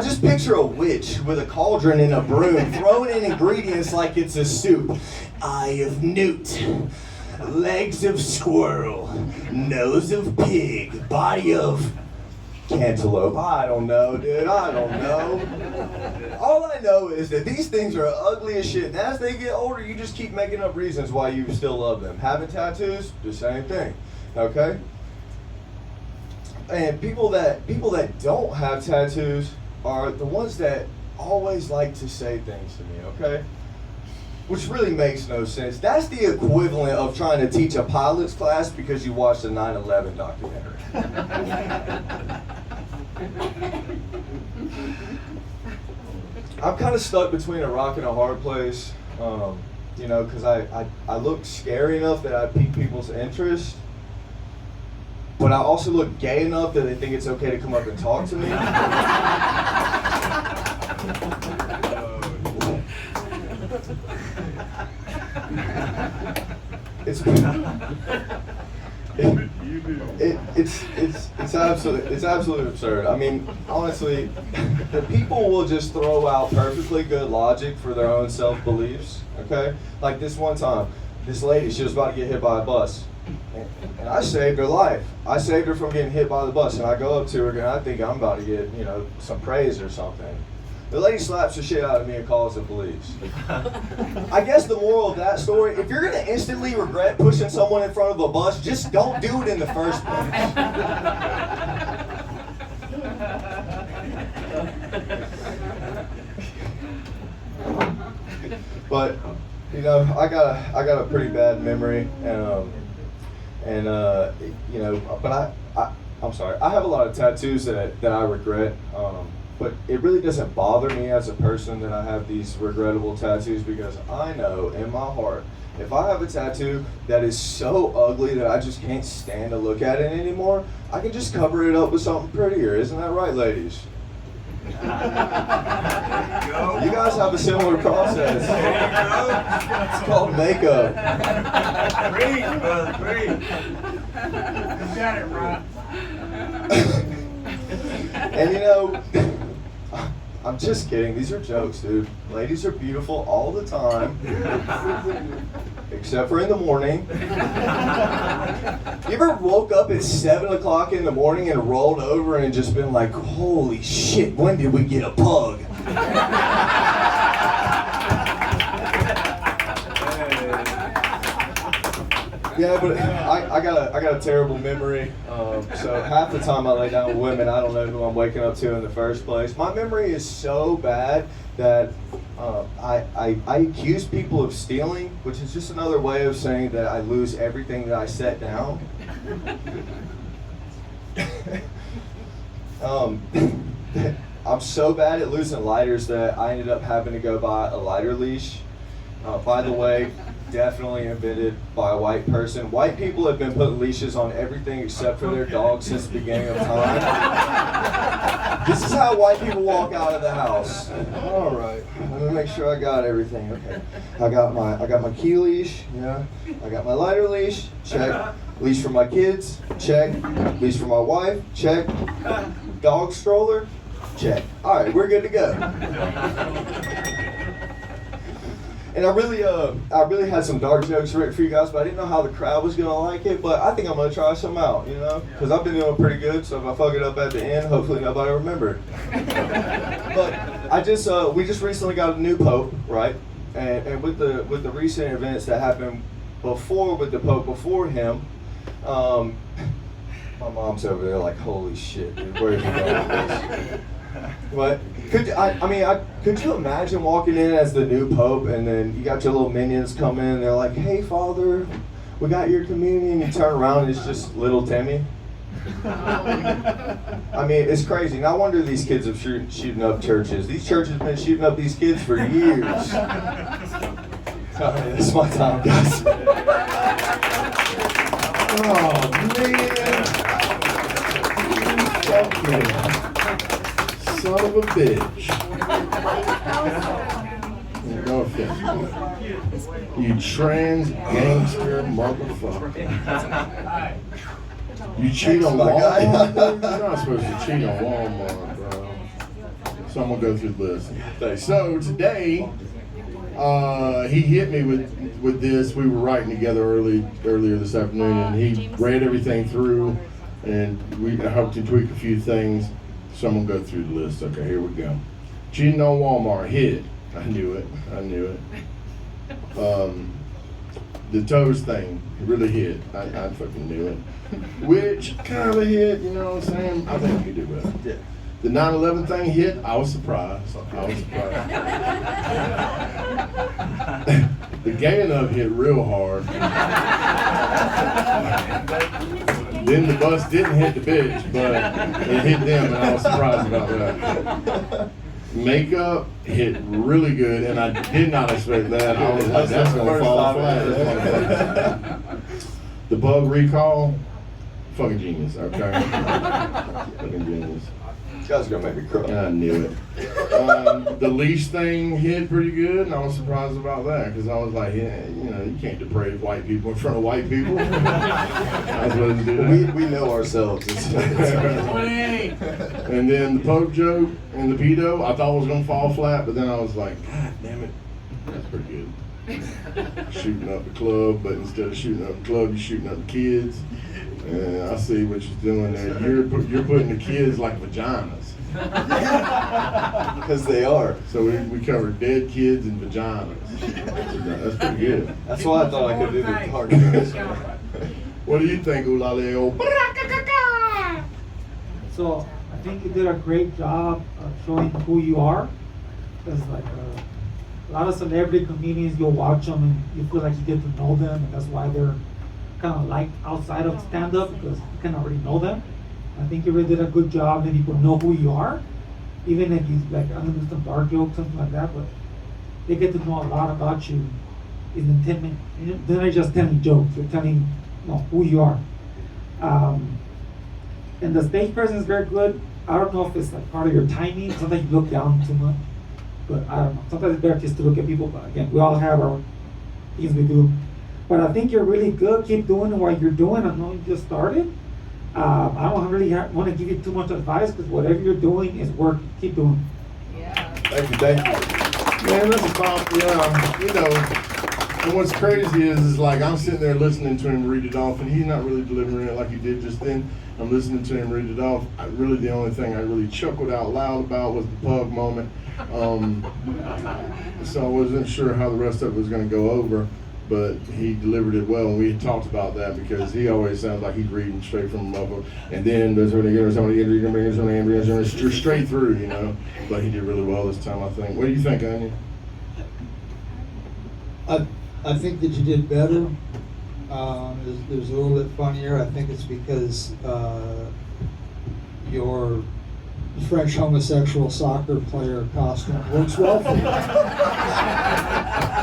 just picture a witch with a cauldron and a broom throwing in ingredients like it's a soup. Eye of newt, legs of squirrel, nose of pig, body of cantaloupe. I don't know, dude. I don't know. All I know is that these things are ugly as shit. And as they get older, you just keep making up reasons why you still love them. Having tattoos, the same thing. Okay? And people that don't have tattoos are the ones that always like to say things to me, okay? which really makes no sense. That's the equivalent of trying to teach a pilot's class because you watched the 9/11 documentary. I'm kind of stuck between a rock and a hard place, you know, because I look scary enough that I pique people's interest, but I also look gay enough that they think it's okay to come up and talk to me. It's absolutely absurd. I mean, honestly, the people will just throw out perfectly good logic for their own self-beliefs, okay? Like this one time, this lady, she was about to get hit by a bus. And I saved her life. I saved her from getting hit by the bus, and I go up to her and I think I'm about to get, you know, some praise or something. The lady slaps the shit out of me and calls the police. I guess the moral of that story, if you're gonna instantly regret pushing someone in front of a bus, just don't do it in the first place. But, you know, I got a pretty bad memory, and you know, but I'm sorry, I have a lot of tattoos that I regret. But it really doesn't bother me as a person that I have these regrettable tattoos, because I know in my heart, if I have a tattoo that is so ugly that I just can't stand to look at it anymore, I can just cover it up with something prettier. Isn't that right, ladies? You guys have a similar process. It's called makeup. Breathe, brother, breathe. You got it, right. And you know, I'm just kidding. These are jokes, dude. Ladies are beautiful all the time, except for in the morning. You ever woke up at 7 o'clock in the morning and rolled over and just been like, holy shit, when did we get a pug? Yeah, but I got a terrible memory. So half the time I lay down with women, I don't know who I'm waking up to in the first place. My memory is so bad that I accuse people of stealing, which is just another way of saying that I lose everything that I set down. I'm so bad at losing lighters that I ended up having to go buy a lighter leash. By the way, definitely invented by a white person. White people have been putting leashes on everything except for their dogs since the beginning of time. This is how white people walk out of the house. All right, let me make sure I got everything. Okay, I got my key leash. Yeah, I got my lighter leash. Check. Leash for my kids. Check. Leash for my wife. Check. Dog stroller. Check. All right, we're good to go. And I really had some dark jokes written for you guys, but I didn't know how the crowd was gonna like it. But I think I'm gonna try some out, you know, because I've been doing pretty good. So if I fuck it up at the end, hopefully nobody will remember. But we just recently got a new pope, right? And with the recent events that happened before with the pope before him, my mom's over there like, holy shit, dude, where is he going with this? But could you imagine walking in as the new pope, and then you got your little minions come in and they're like, hey father, we got your communion. You turn around and it's just little Timmy. I mean, it's crazy. No wonder these kids have shooting up churches. These churches have been shooting up these kids for years. Sorry, this is my time, guys. Oh man. Okay. Son of a bitch. No offense. You trans gangster motherfucker. You cheat on Walmart? You're not supposed to cheat on Walmart, bro. So I'm gonna go through the list. So today, he hit me with this. We were writing together earlier this afternoon, and he read everything through, and I helped him tweak a few things. So I'm gonna go through the list. Okay, here we go. Cheating on Walmart, hit. I knew it. The toes thing, really hit. I fucking knew it. Which kind of a hit, you know what I'm saying? I think you do better. Yeah. The 9/11 thing hit, I was surprised. The gay enough hit real hard. Then the bus didn't hit the bitch, but it hit them, and I was surprised about that. Makeup hit really good, and I did not expect that. I was like, that's gonna fall flat. The bug recall, fucking genius, okay? Fucking genius. You guys are gonna make me cry. I knew it. The leash thing hit pretty good, and I was surprised about that because I was like, yeah, you know, you can't deprave white people in front of white people. I was supposed to do that. We know ourselves. And then the Pope joke and the pedo, I thought was gonna fall flat, but then I was like, God damn it, that's pretty good. Shooting up the club, but instead of shooting up the club, you're shooting up the kids. And I see what you're doing there. You're putting the kids like vaginas. Because they are. So we covered dead kids and vaginas. That's pretty good. That's why I thought I could do the hard. What do you think, Eulalio? So I think you did a great job of showing who you are. Because like a lot of celebrity comedians, you'll watch them and you feel like you get to know them, and that's why they're kind of like outside of stand-up, because you can already know them. I think you really did a good job letting people know who you are, even if you like, I'm gonna do some dark jokes, something like that, but they get to know a lot about you in the 10 minutes. They're not just telling jokes, they're telling who you are. And the stage presence is very good. I don't know if it's like part of your timing. Sometimes you look down too much, but I don't know. Sometimes it's better just to look at people, but again, we all have our things we do. But I think you're really good. Keep doing what you're doing. I know you just started. I don't really want to give you too much advice because whatever you're doing is work. Keep doing. Yeah. Thank you. Man, that's a compliment. Yeah, you know. And what's crazy is like I'm sitting there listening to him read it off, and he's not really delivering it like he did just then. I'm listening to him read it off. Really, the only thing I really chuckled out loud about was the pug moment. So I wasn't sure how the rest of it was going to go over. But he delivered it well, and we had talked about that because he always sounds like he's reading straight from a motherfucker. And then there's somebody straight through, you know. But he did really well this time, I think. What do you think, Anya? I think that you did better. It was a little bit funnier. I think it's because your French homosexual soccer player costume works well for you.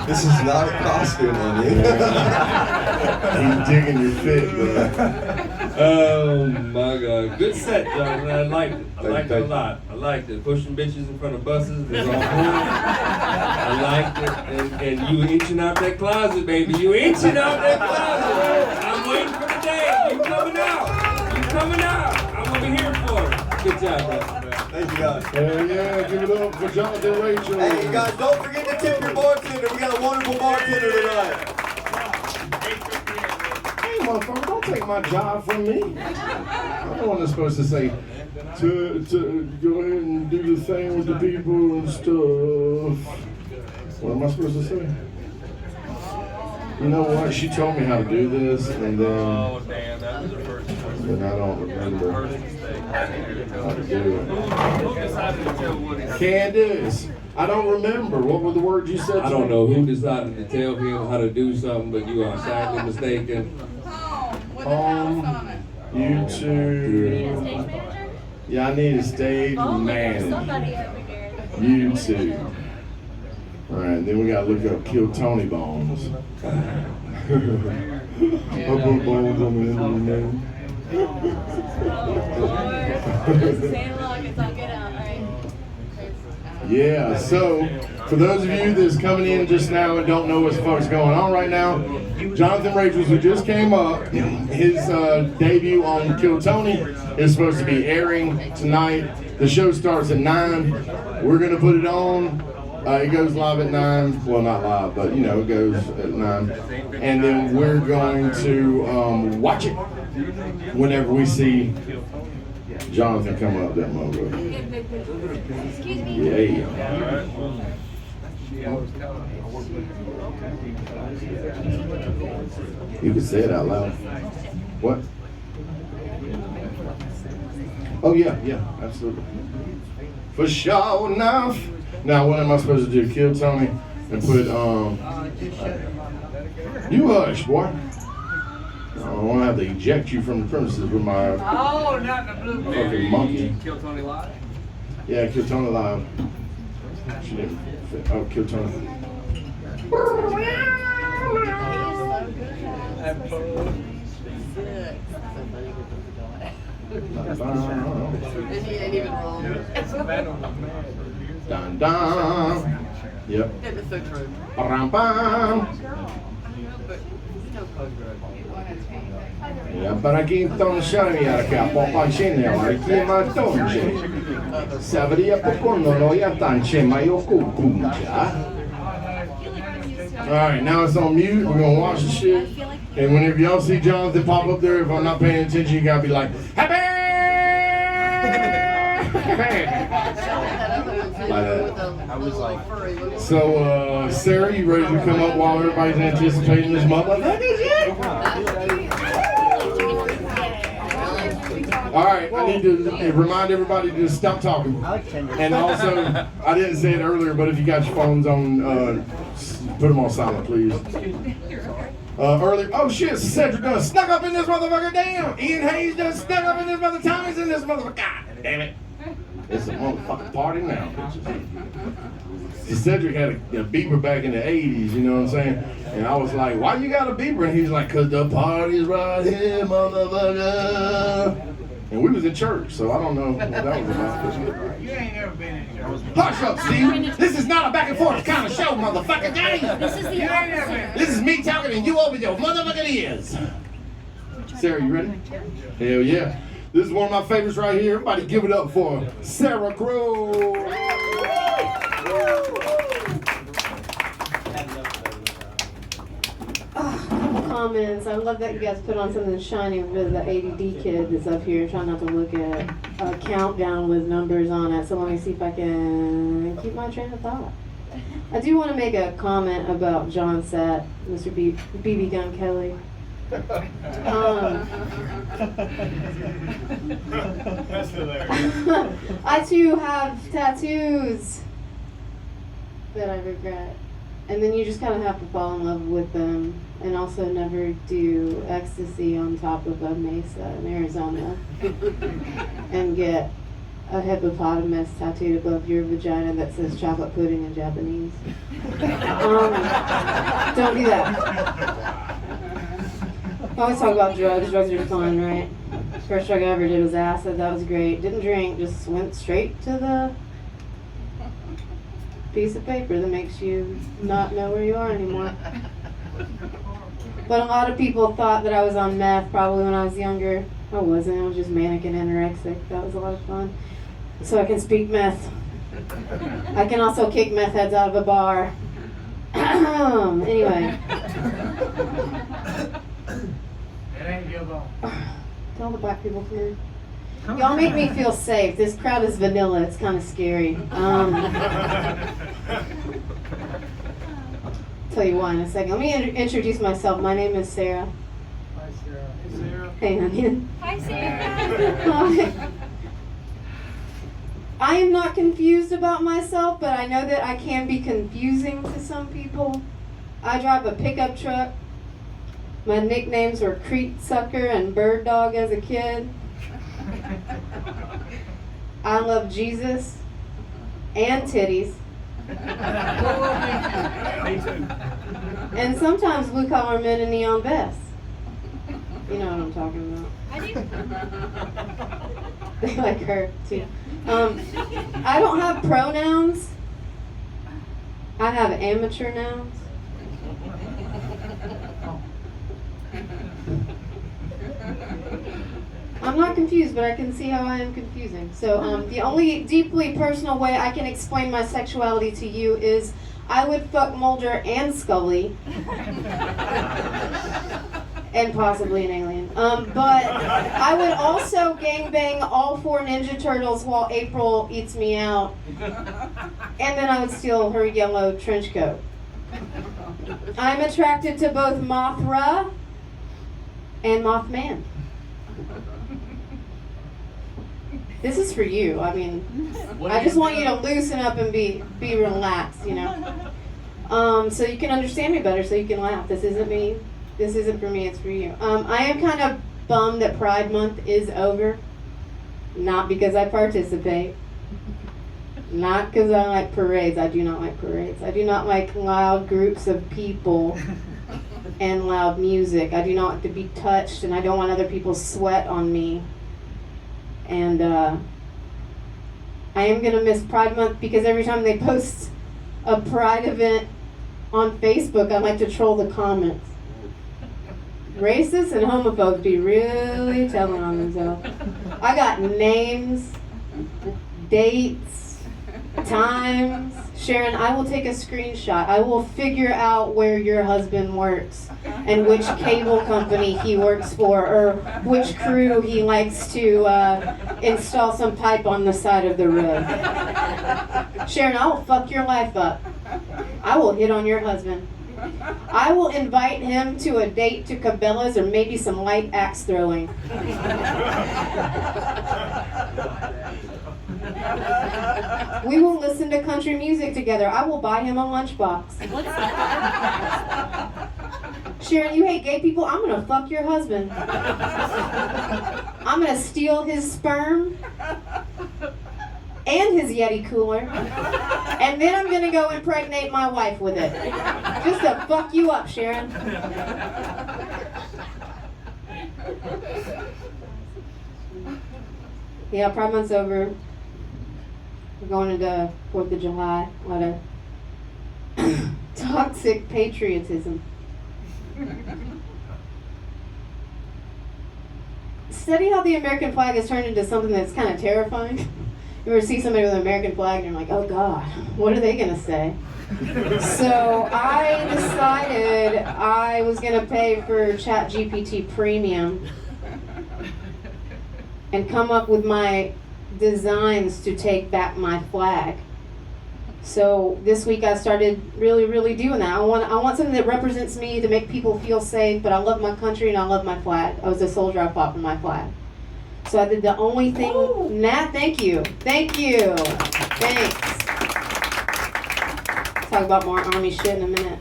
This is not a costume on you. He's digging your fit, bro. Oh my God. Good set, Jonathan. I liked it. I liked it a lot. I liked it. Pushing bitches in front of buses. It was all cool. I liked it. And you inching out that closet, baby. You inching out that closet. I'm waiting for the day. You coming out. You coming out. I'm over here for it. Good job, man. Thank you, guys. Hell yeah, give it up for Jonathan Rachel. Hey, you guys, don't forget to tip your bartender. We got a wonderful bartender tonight. Hey, motherfucker, don't take my job from me. I'm the one that's supposed to say, to go ahead and do the thing with the people and stuff. What am I supposed to say? You know what? She told me how to do this, and then Oh, damn, that was the first one. I don't remember how to do it. Who decided to tell Woody? Candace, I don't remember. What were the words you said? I don't know who decided to tell him how to do something, but you are sadly mistaken. YouTube. Yeah, I need a stage manager. YouTube. All right, then we gotta look up Kill Tony Bones. I put bones on the internet. Yeah, so for those of you that's coming in just now and don't know what the fuck's going on right now, Jonathan Rachels, who just came up, his debut on Kill Tony is supposed to be airing tonight. The show starts at 9. We're gonna put it on. It goes live at 9. Well, not live, but you know, it goes at 9. And then we're going to watch it whenever we see Jonathan come up that mother. Yeah. You can say it out loud. What? Oh yeah, absolutely. For sure enough. Now what am I supposed to do? Kill Tony and put you hush, boy. I don't want to have to eject you from the premises with my Oh, not the blue fucking monkey. Kill Tony live? Yeah, Kill Tony live. She didn't fit. Oh, Kill Tony. And he ain't even wrong. Dun dun. Yep. That is so true. Ram pam. Ja, para aqui então chame aqui po pancene, aqui ma tonje. Sabria pokono no ya tanche mayo kukunja. All right, now it's on mute. We're gonna watch the shit, and whenever y'all see Jonathan pop up there, if I'm not paying attention, you gotta be like, happy. I was like, So, Sarah, you ready to come up while everybody's anticipating this motherfucker? All right, I need to remind everybody to stop talking. And also, I didn't say it earlier, but if you got your phones on, put them on silent, please. Earlier, oh shit, Cedric done snuck up in this motherfucker, damn! Ian Hayes done snuck up in this motherfucker, Tommy's in this motherfucker, god damn it! It's a motherfucking party now, bitches. See, Cedric had a beeper back in the 80s, you know what I'm saying? And I was like, why you got a beeper? And he was like, cause the party's right here, motherfucker. And we was in church, so I don't know what that was about. You ain't never been in church. Hush up, Steve. This is not a back and forth kind of show, motherfucker. Damn. This is the opposite. This is me talking and you open your motherfucking ears. Sarah, you ready? Hell yeah. This is one of my favorites right here. Everybody give it up for Sarah Crow. Comments. I love that you guys put on something shiny with the ADD kid that's up here trying not to look at a countdown with numbers on it. So let me see if I can keep my train of thought. I do want to make a comment about John Satt, Mr. BB Gun Kelly. That's hilarious. I too have tattoos that I regret. And then you just kind of have to fall in love with them and also never do ecstasy on top of a mesa in Arizona and get a hippopotamus tattooed above your vagina that says chocolate pudding in Japanese. Don't do that. I always talk about drugs. Drugs are fun, right? First drug I ever did was acid. That was great. Didn't drink, just went straight to the piece of paper that makes you not know where you are anymore. But a lot of people thought that I was on meth probably when I was younger. I wasn't. I was just manic and anorexic. That was a lot of fun. So I can speak meth. I can also kick meth heads out of a bar. Anyway. It ain't your bone. Tell the black people come in. Y'all make me feel safe. This crowd is vanilla. It's kind of scary. Tell you why in a second. Let me introduce myself. My name is Sarah. Hi, Sarah. Hey, Sarah. Hey, honey. Hi, Sarah. I am not confused about myself, but I know that I can be confusing to some people. I drive a pickup truck. My nicknames were Creek Sucker and Bird Dog as a kid. I love Jesus and titties. Me too. And sometimes blue collar men in neon vests. You know what I'm talking about. I do. They like her too. I don't have pronouns. I have amateur nouns. I'm not confused, but I can see how I am confusing. So the only deeply personal way I can explain my sexuality to you is I would fuck Mulder and Scully. And possibly an alien. But I would also gangbang all 4 Ninja Turtles while April eats me out. And then I would steal her yellow trench coat. I'm attracted to both Mothra and Mothman. This is for you. I mean, I just want you to loosen up and be relaxed, you know. So you can understand me better, so you can laugh. This isn't me. This isn't for me. It's for you. I am kind of bummed that Pride Month is over. Not because I participate. Not because I like parades. I do not like parades. I do not like loud groups of people and loud music. I do not like to be touched, and I don't want other people's sweat on me. And I am going to miss Pride Month because every time they post a Pride event on Facebook, I like to troll the comments. Racists and homophobes be really telling on themselves. I got names, dates, times. Sharon, I will take a screenshot. I will figure out where your husband works and which cable company he works for, or which crew he likes to install some pipe on the side of the road. Sharon, I will fuck your life up. I will hit on your husband. I will invite him to a date to Cabela's or maybe some light axe throwing. We will listen to country music together. I will buy him a lunchbox. Sharon, you hate gay people? I'm gonna fuck your husband. I'm gonna steal his sperm and his Yeti cooler, and then I'm gonna go impregnate my wife with it. Just to fuck you up, Sharon. Yeah, Pride Month's over. We're going into 4th of July. A lot of toxic patriotism. Study how the American flag has turned into something that's kind of terrifying. You ever see somebody with an American flag and you're like, oh God, what are they gonna say? So I decided I was gonna pay for ChatGPT Premium and come up with my designs to take back my flag. So this week I started really doing that. I want something that represents me, to make people feel safe, but I love my country and I love my flag. I was a soldier, I fought for my flag. So I did the only thing. Nat, thank you. Thanks. Talk about more Army shit in a minute.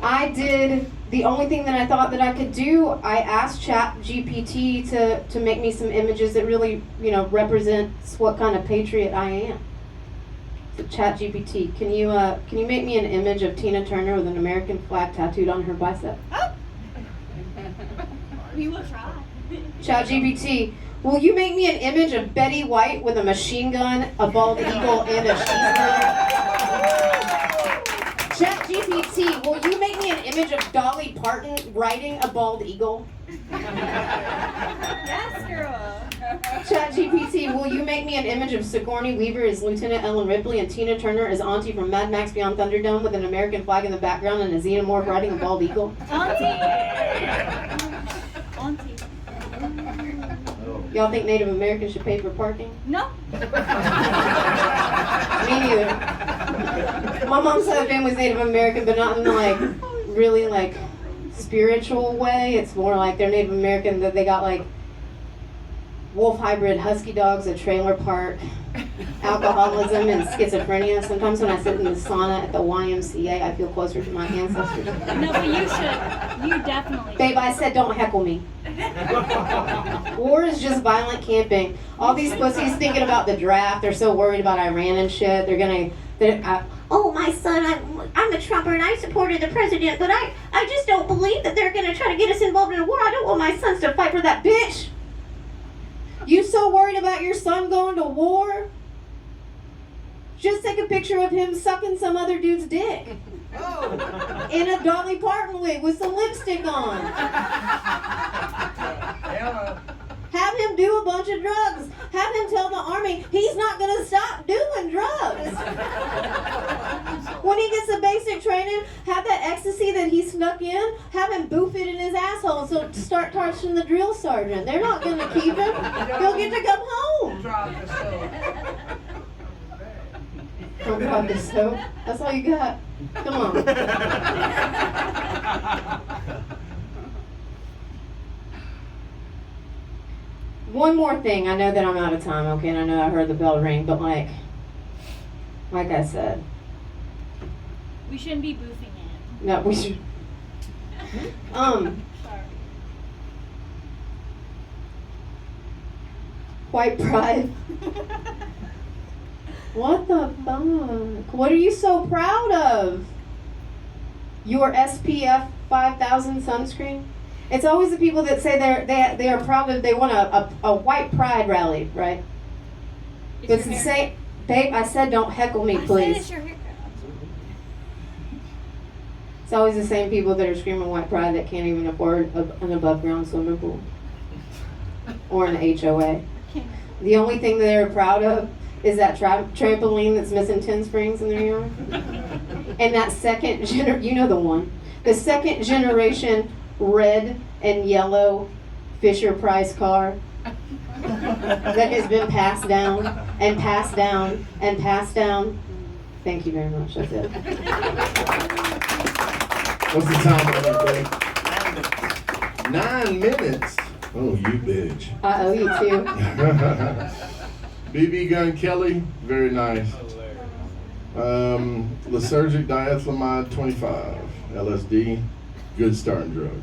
I did the only thing that I thought that I could do. I asked ChatGPT to make me some images that really, represents what kind of patriot I am. So ChatGPT, can you make me an image of Tina Turner with an American flag tattooed on her bicep? We will try. ChatGPT, will you make me an image of Betty White with a machine gun, a bald eagle, and a cheeseburger? ChatGPT, will you make me an image of Dolly Parton riding a bald eagle? Yes, girl. ChatGPT, will you make me an image of Sigourney Weaver as Lieutenant Ellen Ripley and Tina Turner as Auntie from Mad Max Beyond Thunderdome with an American flag in the background and a xenomorph riding a bald eagle? Auntie. Y'all think Native Americans should pay for parking? No. Me neither. My mom's side of the family's Native American, but not in really spiritual way. It's more like they're Native American, that they got wolf hybrid husky dogs, a trailer park, alcoholism, and schizophrenia. Sometimes when I sit in the sauna at the YMCA, I feel closer to my ancestors. No, but you should. You definitely should. Babe, I said don't heckle me. War is just violent camping. All these pussies thinking about the draft. They're so worried about Iran and shit. Oh, my son, I'm a Trumper and I supported the president, but I just don't believe that they're going to try to get us involved in a war. I don't want my sons to fight for that bitch. You so worried about your son going to war? Just take a picture of him sucking some other dude's dick. In a Dolly Parton wig with some lipstick on. Have him do a bunch of drugs. Have him tell the army he's not going to stop doing drugs. When he gets the basic training, have that ecstasy that he snuck in, have him boof it in his asshole so start touching the drill sergeant. They're not going to keep him. He'll get to come home. Don't drop the soap. That's all you got. Come on. One more thing. I know that I'm out of time, okay, and I know I heard the bell ring, but like I said, We shouldn't be boofing in. no, we should. Sorry. White pride. What the fuck? What are you so proud of? Your SPF 5000 sunscreen? It's always the people that say they are proud of, they want a white pride rally, right? It's the same. Babe, I said don't heckle me, I said please. it's your haircut. It's always the same people that are screaming white pride that can't even afford an above ground swimming pool or an HOA. The only thing that they're proud of is that trampoline that's missing 10 springs in their yard. And that you know the one. The second generation red and yellow Fisher Price car that has been passed down and passed down and passed down. Thank you very much. That's it. What's the time on that, babe? 9 minutes. Oh, you bitch. I owe you too. BB gun Kelly, very nice. Lysergic diethylamide 25, LSD, good starting drug.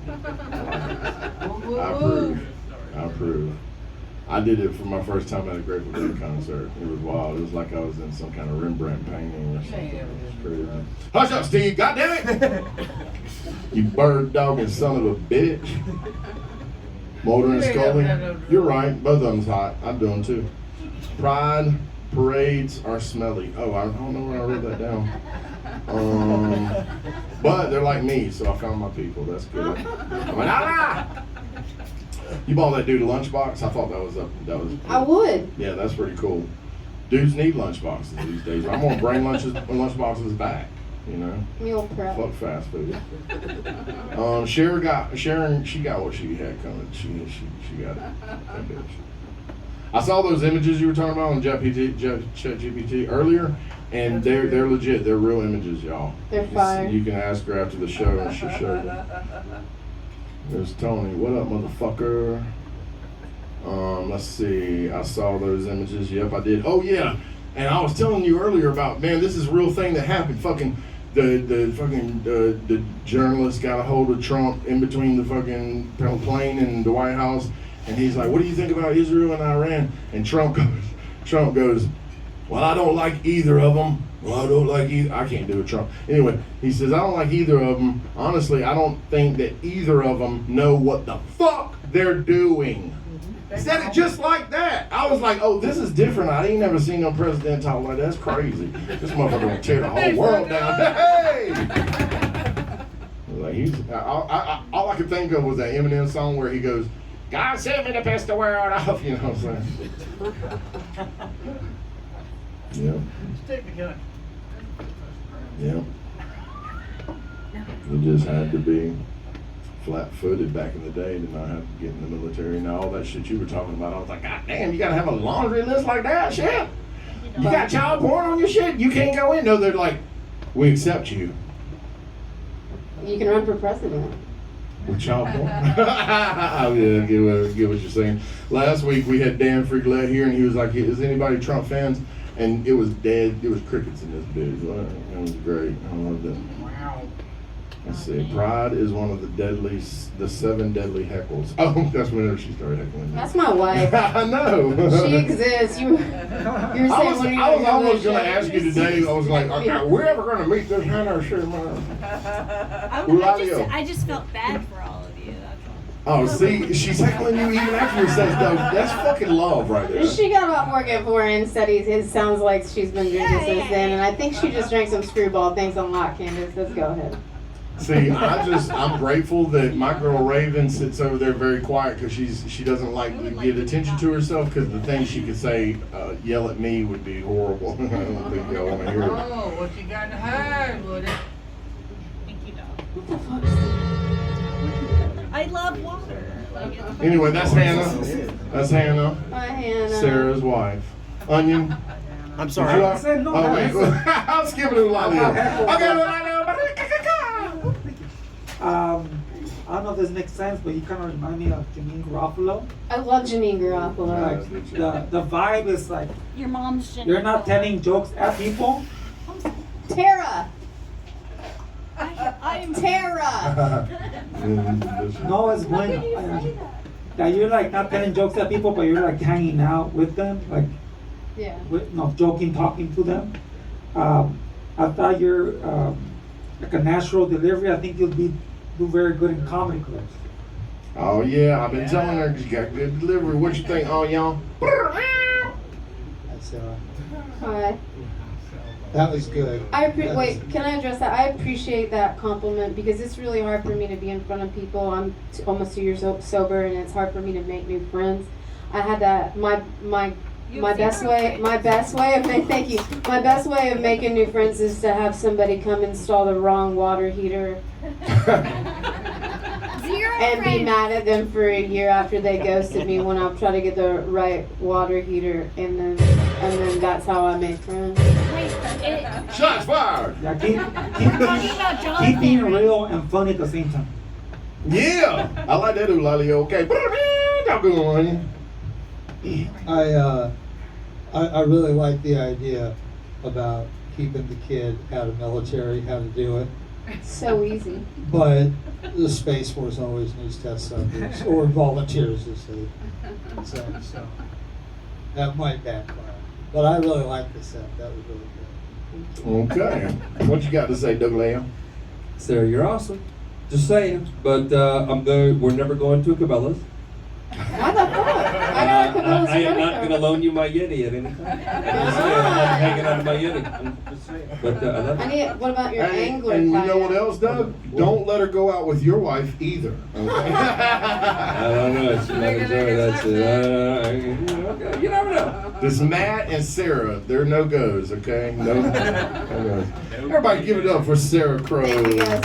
I approve. I did it for my first time at a Grateful Dead concert. It was wild. It was like I was in some kind of Rembrandt painting or something. It was crazy. Hush up, Steve. God damn it! You bird dogging son of a bitch. Mulder and Scully. You're right. Both of them's hot. I'm doing too. Pride parades are smelly. Oh, I don't know where I wrote that down. But they're like me, so I found my people. That's good. I went, ah! You bought that dude a lunchbox? I thought that was I would. Yeah, that's pretty cool. Dudes need lunchboxes these days. I'm gonna bring lunchboxes back. You know. Meal prep. Fuck fast food. Sharon. She got what she had coming. She got it. That bitch. I saw those images you were talking about on ChatGPT earlier, and they're legit. They're real images, y'all. They're fire. You can ask her after the show, and she'll show you. There's Tony. What up, motherfucker? Let's see. I saw those images. Yep, I did. Oh yeah, and I was telling you earlier about, man, this is a real thing that happened. Fucking the journalist got a hold of Trump in between the fucking plane and the White House, and he's like, "What do you think about Israel and Iran?" And Trump goes, "Well, I don't like either of them. Well, I don't like either." I can't do it, Trump. Anyway, he says, "I don't like either of them. Honestly, I don't think that either of them know what the fuck they're doing." Said it just like that. I was like, "Oh, this is different. I ain't never seen no president talk like that. That's crazy. This motherfucker gonna tear the whole world down." Hey! Like all I could think of was that Eminem song where he goes, "God sent me to piss the world off." You know what I'm saying? Yeah. Stick the gun. Yeah. You just had to be flat-footed back in the day to not have to get in the military and all that shit you were talking about. I was like, God damn, you gotta have a laundry list like that, shit. You got child porn on your shit. You can't go in. No, they're like, we accept you. You can run for president. With child porn. Yeah, get what you're saying. Last week we had Dan Friglet here, and he was like, "Is anybody Trump fans?" And it was dead. There was crickets in this bitch. It was great. I loved it. Let's see. Pride is one of the 7 deadly heckles. Oh, that's whenever she started heckling me. That's my wife. I know. She exists. You're saying I was almost going to ask you today. I was like, "Are we ever going to meet this Hannah or Eulalio?" I just felt bad for all of you. That's all. Oh, see, she's heckling you even after you said stuff. That's fucking love right there. She got off work at 4 and studies. It sounds like she's been drinking since then, and I think she just drank some Screwball. Thanks a lot, Candace. Let's go ahead. See, I'm grateful that my girl Raven sits over there very quiet because she doesn't like to give attention to herself, because the things she could say, yell at me, would be horrible. I don't think y'all want to hear it. Oh, what you got to hide, Woody? Thank you, dog. What the fuck? I love water. Anyway, that's Hannah. That's Hannah. Hi, Hannah. Sarah's wife. Onion. I'm sorry. I said no. Oh, wait. I'm skipping Eulalio. Okay, Eulalio. I don't know if this makes sense, but you kind of remind me of Janine Garofalo. I love Janine Garofalo. Like, the vibe is like, Your mom's Janine. you're not telling jokes at people. Tara! I'm Tara! No, it's bueno. That you're like not telling jokes at people, but you're like hanging out with them, like Yeah. joking, talking to them. I thought you're like a natural delivery. I think you'll do very good in comedy clubs. Oh yeah, I've been telling her you got good delivery. What you think, oh y'all? That's, Hi. that was good. Wait, can I address that? I appreciate that compliment because it's really hard for me to be in front of people. I'm almost 2 years sober, and it's hard for me to make new friends. I had that my best way of thank you. My best way of making new friends is to have somebody come install the wrong water heater and be mad at them for a year after they ghosted me when I'll try to get the right water heater, and then that's how I make friends. Shots fired! Yeah, keep being real and funny at the same time. Yeah, I like that Eulalio. Okay, y'all going. I really like the idea about keeping the kid out of military, how to do it. So easy. But the Space Force always needs test subjects or volunteers, as they say. So that might backfire. But I really like the set. That was really good. Okay, what you got to say, Eulalio? Sarah, you're awesome. Just saying. But we're never going to Cabela's. Why the fuck? I got a Cabela's I am not going to loan you my Yeti at any time. I'm just saying, I'm not hanging out of my Yeti. I'm just saying. But I love it. What about your angler? And you know what else, Doug? Don't let her go out with your wife either. Okay? I don't know. She might enjoy that shit. Okay. You never know. This Matt and Sarah, they're no goes, okay? No goes. Everybody give it up for Sarah Crow. Thank you guys.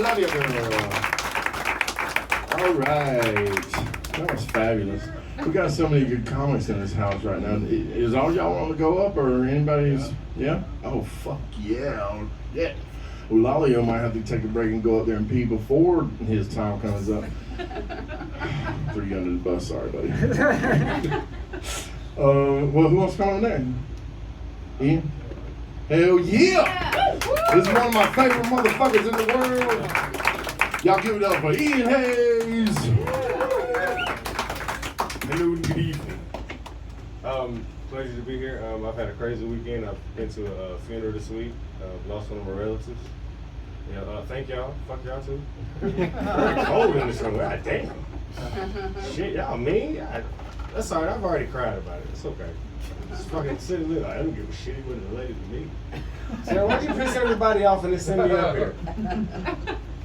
Love you, girl. All right. That was fabulous. We got so many good comics in this house right now. Is all y'all want to go up, or anybody's? Yeah? Oh, fuck yeah. Yeah. Eulalio might have to take a break and go up there and pee before his time comes up. Threw you under the bus, sorry, buddy. Well, who wants to come on there? Ian? Hell yeah! This is one of my favorite motherfuckers in the world. Y'all give it up for Ian Hayes. Hello, good evening. Pleasure to be here. I've had a crazy weekend. I've been to a funeral this week. Lost one of my relatives. Yeah, thank y'all. Fuck y'all too. Very cold in this room. God damn. Shit, y'all mean? That's alright. I've already cried about it. It's okay. Just fucking sit and live. I don't give a shit. He wasn't related to me. Sarah, why'd you piss everybody off and then send me up here?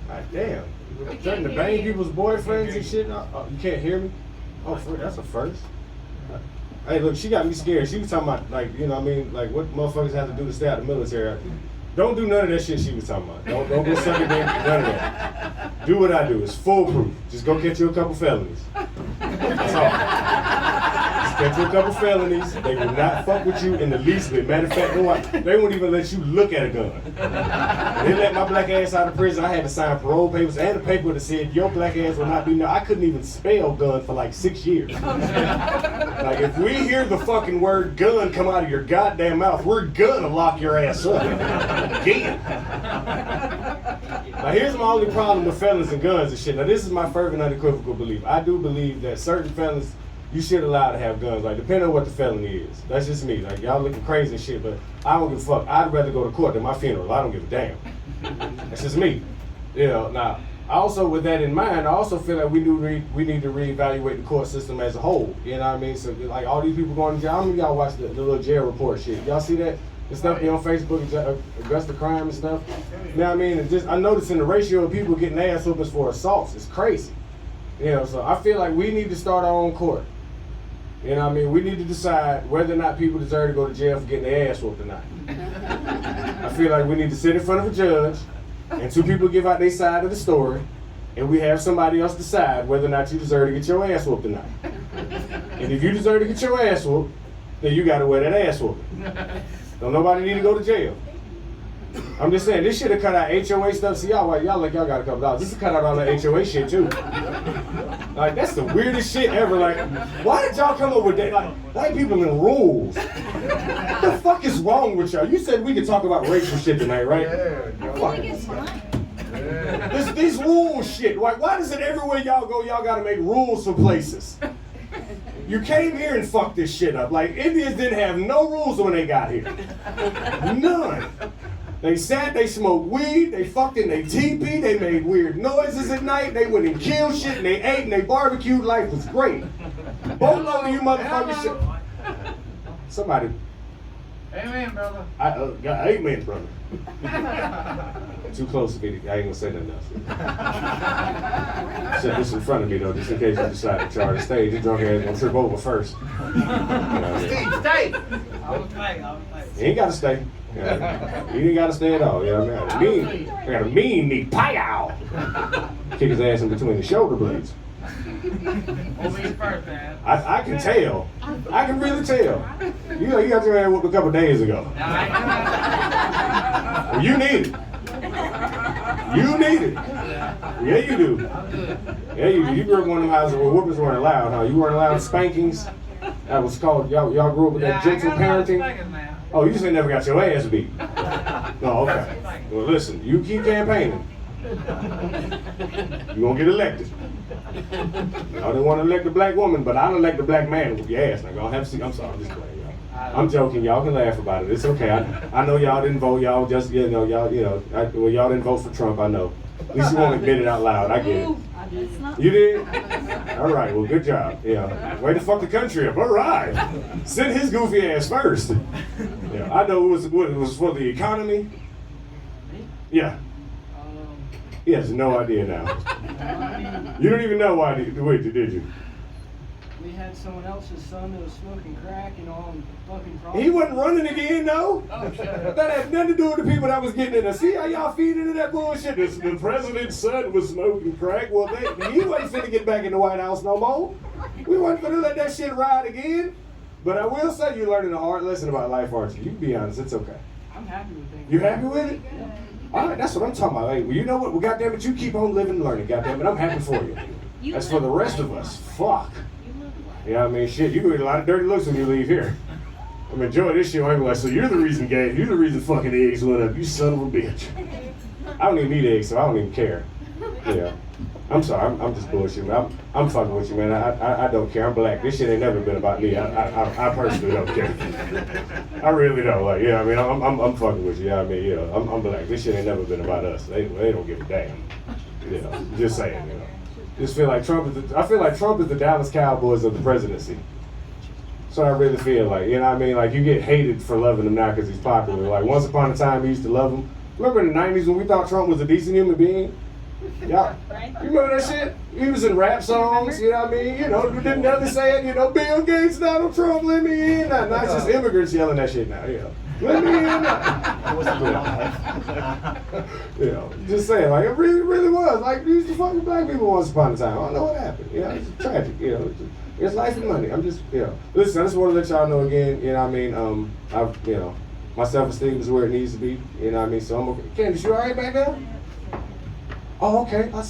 God damn. You're starting to bang people's boyfriends and shit. Oh, you can't hear me? Oh, that's a first. Hey, look, she got me scared. She was talking about, like, you know what I mean? Like, what motherfuckers have to do to stay out of the military. Don't do none of that shit she was talking about. Don't go suck it in. None of that. Do what I do. It's foolproof. Just go catch you a couple felonies. That's all. Just catch you a couple felonies. They will not fuck with you in the least bit. Matter of fact, they won't even let you look at a gun. When they let my black ass out of prison, I had to sign parole papers and a paper that said your black ass will not be no. I couldn't even spell gun for like 6 years. Like, if we hear the fucking word gun come out of your goddamn mouth, we're gonna lock your ass up. Again. Now, here's my only problem with felons and guns and shit. Now, this is my fervent, unequivocal belief. I do believe that certain felons, you should allow to have guns, like, depending on what the felony is. That's just me. Like, y'all looking crazy and shit, but I don't give a fuck. I'd rather go to court than my funeral. I don't give a damn. That's just me. You know, now, also with that in mind, I also feel like we need to reevaluate the court system as a whole. You know what I mean? So, like, all these people going to jail. How many of y'all watch the little jail report shit? Y'all see that? The stuff be on Facebook, Augusta crime and stuff. You know what I mean? And just, I noticed in the ratio of people getting ass whoopings for assaults, it's crazy. You know, so I feel like we need to start our own court. You know what I mean? We need to decide whether or not people deserve to go to jail for getting their ass whooped or not. I feel like we need to sit in front of a judge and two people give out their side of the story, and we have somebody else decide whether or not you deserve to get your ass whooped or not. And if you deserve to get your ass whooped, then you gotta wear that ass whooping. Don't nobody need to go to jail. I'm just saying, this should have cut out HOA stuff. See, y'all like y'all got a couple dollars. This should cut out all the HOA shit too. Like, that's the weirdest shit ever. Like, why did y'all come up with that? Like, white people in rules. What the fuck is wrong with y'all? You said we could talk about racial shit tonight, right? These rules shit. Like, why is it everywhere y'all go, y'all gotta make rules for places? You came here and fucked this shit up. Like, Indians didn't have no rules when they got here. None. They sat, they smoked weed, they fucked in they teepee, they made weird noises at night, they went and killed shit, and they ate and they barbecued. Life was great. Boatload of you motherfuckers shit. Somebody. Amen, brother. Amen, brother. Too close to me. I ain't gonna say nothing else. Set this in front of me though, just in case you decide to charge the stage. Your drunk ass gonna trip over first. You know, Stay. I was playing. You ain't gotta stay. You ain't gotta stay at all. You know what I mean? I got a mean knee. Pow! Kick his ass in between the shoulder blades. Over your first, man. I can tell. I can really tell. You got your ass whooped a couple days ago. Well, you need it. You need it. Yeah, you do. Yeah, you do. You grew up in one of them houses where whoopings weren't allowed, huh? You weren't allowed spankings. That was called, y'all grew up with that gentle parenting. Oh, you just ain't never got your ass beat. No, okay. Well, listen, you keep campaigning. You gonna get elected. Y'all didn't want to elect a black woman, but I'll elect a black man with your ass. Now, y'all have to see. I'm sorry, I'm just playing, y'all. I'm joking. Y'all can laugh about it. It's okay. I know y'all didn't vote. Y'all just, y'all didn't vote for Trump. I know. At least you won't admit it out loud. I get it. You did? All right. Well, good job. Yeah. Way to fuck the country up. All right. Send his goofy ass first. Yeah. I know it was for the economy. Yeah. He has no idea now. You don't even know why. Wait, did you? We had someone else's son that was smoking crack, on fucking property. He wasn't running again, though. Oh, shut up. That had nothing to do with the people that was getting in there. See how y'all feed into that bullshit? The president's son was smoking crack. Well, he wasn't finna get back in the White House no more. We wasn't finna let that shit ride again. But I will say you're learning a hard lesson about life, aren't you? You can be honest, it's okay. I'm happy with things. You happy with it? Yeah. All right, that's what I'm talking about. Hey, well, you know what? Well, goddamn it, you keep on living and learning. Goddamn it, I'm happy for you. That's for the rest of us. Fuck. Yeah, I mean, shit, you get a lot of dirty looks when you leave here. I'm enjoying this shit. I'm like, so you're the reason, Gabe. You're the reason fucking eggs went up. You son of a bitch. I don't even eat eggs, so I don't even care. Yeah. I'm sorry. I'm just bullshitting. I'm fucking with you, man. I don't care. I'm black. This shit ain't never been about me. I personally don't care. I really don't. Like, yeah, I mean, I'm fucking with you. Yeah, I mean, yeah, I'm black. This shit ain't never been about us. They don't give a damn. You know, just saying. You know, just feel like Trump is. I feel like Trump is the Dallas Cowboys of the presidency. So I really feel like, you know what I mean? Like, you get hated for loving him now because he's popular. Like, once upon a time, we used to love him. Remember in the 90s when we thought Trump was a decent human being? Yeah. You remember that shit? He was in rap songs, you know what I mean? You know, didn't never say it, you know, Bill Gates, Donald Trump, let me in. Now it's just immigrants yelling that shit now, you know. Let me in now. You know, just saying, like, it really, really was. Like, we used to fuck with black people once upon a time. I don't know what happened. You know, it's tragic, you know. It's life and money. I'm just, you know. Listen, I just want to let y'all know again, you know what I mean? You know, my self-esteem is where it needs to be, you know what I mean? So I'm okay. Candace, you all right back there? Oh, okay. I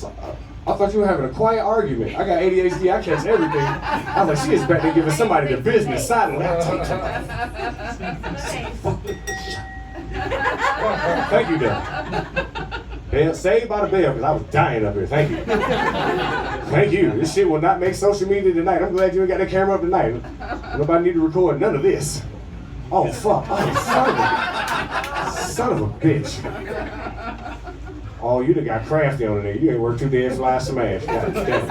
thought you were having a quiet argument. I got ADHD. I catch everything. I was like, she is back there giving somebody the business silently. Thank you, Dale. Bell, saved by the bell, because I was dying up here. Thank you. Thank you. This shit will not make social media tonight. I'm glad you ain't got that camera up tonight. Nobody need to record none of this. Oh, fuck. Oh, son of a bitch. Oh, you done got crafty on it. You ain't worked 2 days fly smash. God damn.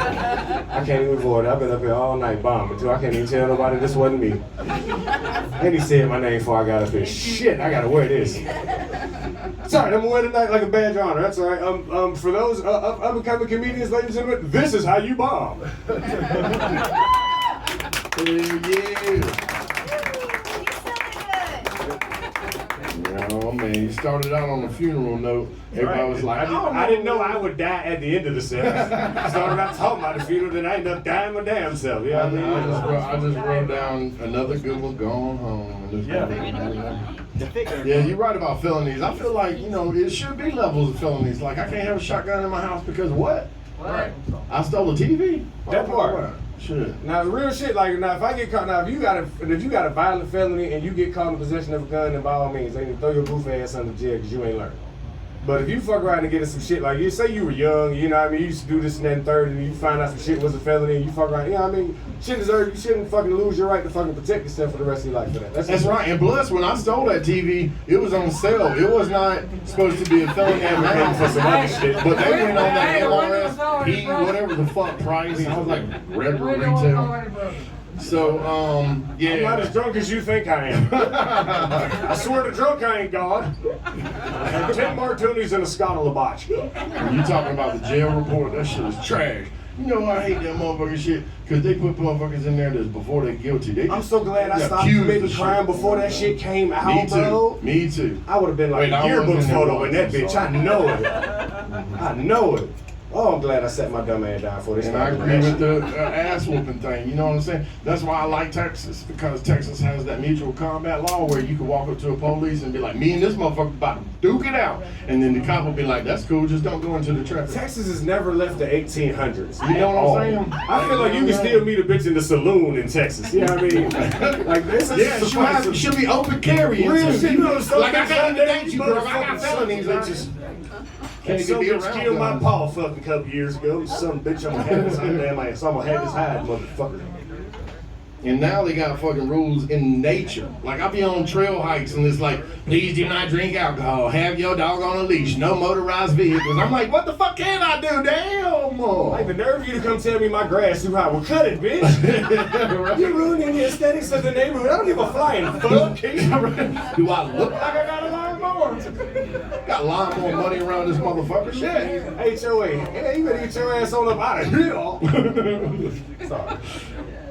I can't even avoid it. I've been up here all night bombing too. I can't even tell nobody this wasn't me. And he said my name before I got up here. Shit, I gotta wear this. Sorry, I'm gonna wear tonight like a badge of honor. That's all right. For those up-and-coming comedians, ladies and gentlemen, this is how you bomb. Yeah. Oh man, you started out on a funeral note. Everybody was like, I didn't know I would die at the end of the set. Started out talking about the funeral, then I ended up dying my damn self. Yeah, I just wrote down another good one, gone home. Yeah. Yeah, you're right about felonies. I feel like, it should be levels of felonies. Like, I can't have a shotgun in my house because what? Right. I stole a TV? That part. Shit. Now, real shit, like, now, if I get caught, now, if you got a violent felony and you get caught in possession of a gun, then by all means, they need to throw your goof ass under jail because you ain't learned. But if you fuck around and get in some shit, like, you say you were young, you know what I mean, you used to do this and that and third, and you find out some shit was a felony, and you fuck around, you know what I mean, you shouldn't fucking lose your right to fucking protect yourself for the rest of your life for that. That's right. And plus, when I stole that TV, it was on sale. It was not supposed to be a felony apprehension for some other shit. But they went on that LRS, whatever the fuck price. I was like, regular retail. So, yeah. I'm not as drunk as you think I am. I swear to drunk I ain't God. I had 10 martinis and a scottle of botch. You talking about the jail report? That shit is trash. You know I hate that motherfucking shit because they put motherfuckers in there that's before they're guilty. I'm so glad I stopped committing crime before that shit came out, Me too. bro. Me too. I would have been like a yearbook photo in that bitch. I know it. I know it. Oh, I'm glad I set my dumb ass down for this. And I agree with the ass whooping thing. You know what I'm saying? That's why I like Texas, because Texas has that mutual combat law where you can walk up to a police and be like, me and this motherfucker about to duke it out. And then the cop will be like, that's cool, just don't go into the traffic. Texas has never left the 1800s. You know what I'm saying? I feel like you can still meet a bitch in the saloon in Texas. You know what I mean? Like this is yeah, she'll be open carrying. Real shit. You know what I'm like I can't even date you, bro. I got felonies. I just can't even be around. Killed my paw fucking a couple years ago. Some bitch, I'm gonna have this damn ass. I'm gonna have this hide, motherfucker. And now they got fucking rules in nature. Like I be on trail hikes and it's like, please do not drink alcohol. Have your dog on a leash. No motorized vehicles. I'm like, what the fuck can I do? Damn. Like the nerve of you to come tell me my grass too high. Well, cut it, bitch. You're ruining the aesthetics of the neighborhood. I don't give a flying fuck. Do I look like I got a lawnmower? Got lawnmower money around this motherfucker. Shit. HOA. Yeah, you better get your ass on up out of here. Sorry.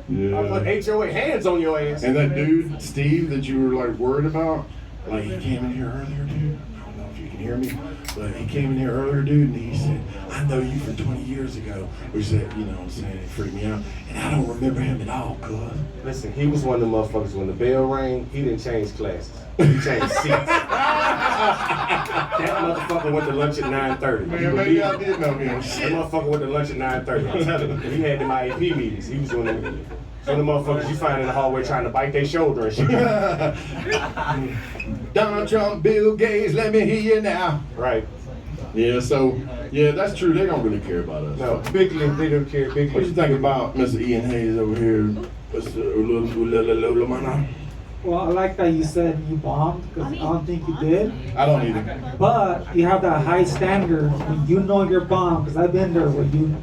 Yeah. I put HOA hands on your ass. And that dude, Steve, that you were like worried about, like he came in here earlier, dude. I don't know if you can hear me, but he came in here earlier, dude, and he said, I know you from 20 years ago. Which said, you know what I'm saying, it freaked me out. And I don't remember him at all, cuz. Listen, he was one of the motherfuckers when the bell rang, he didn't change classes. He changed seats. That motherfucker went to lunch at 9:30. Man, maybe I did know him. Shit. That motherfucker went to lunch at 9:30. I'm telling you, he had them IAP meetings. He was doing them. Some of the motherfuckers you find in the hallway trying to bite their shoulder and shit. Donald Trump, Bill Gates, let me hear you now. Right. Yeah, so, yeah, that's true. They don't really care about us. No, bigly, they don't care. Bigly. What you think about Mr. Ian Hayes over here? Mr. Eulalio? Well, I like that you said you bombed, because I don't think you did. I don't either. But you have that high standard when you know you're bombed, because I've been there where you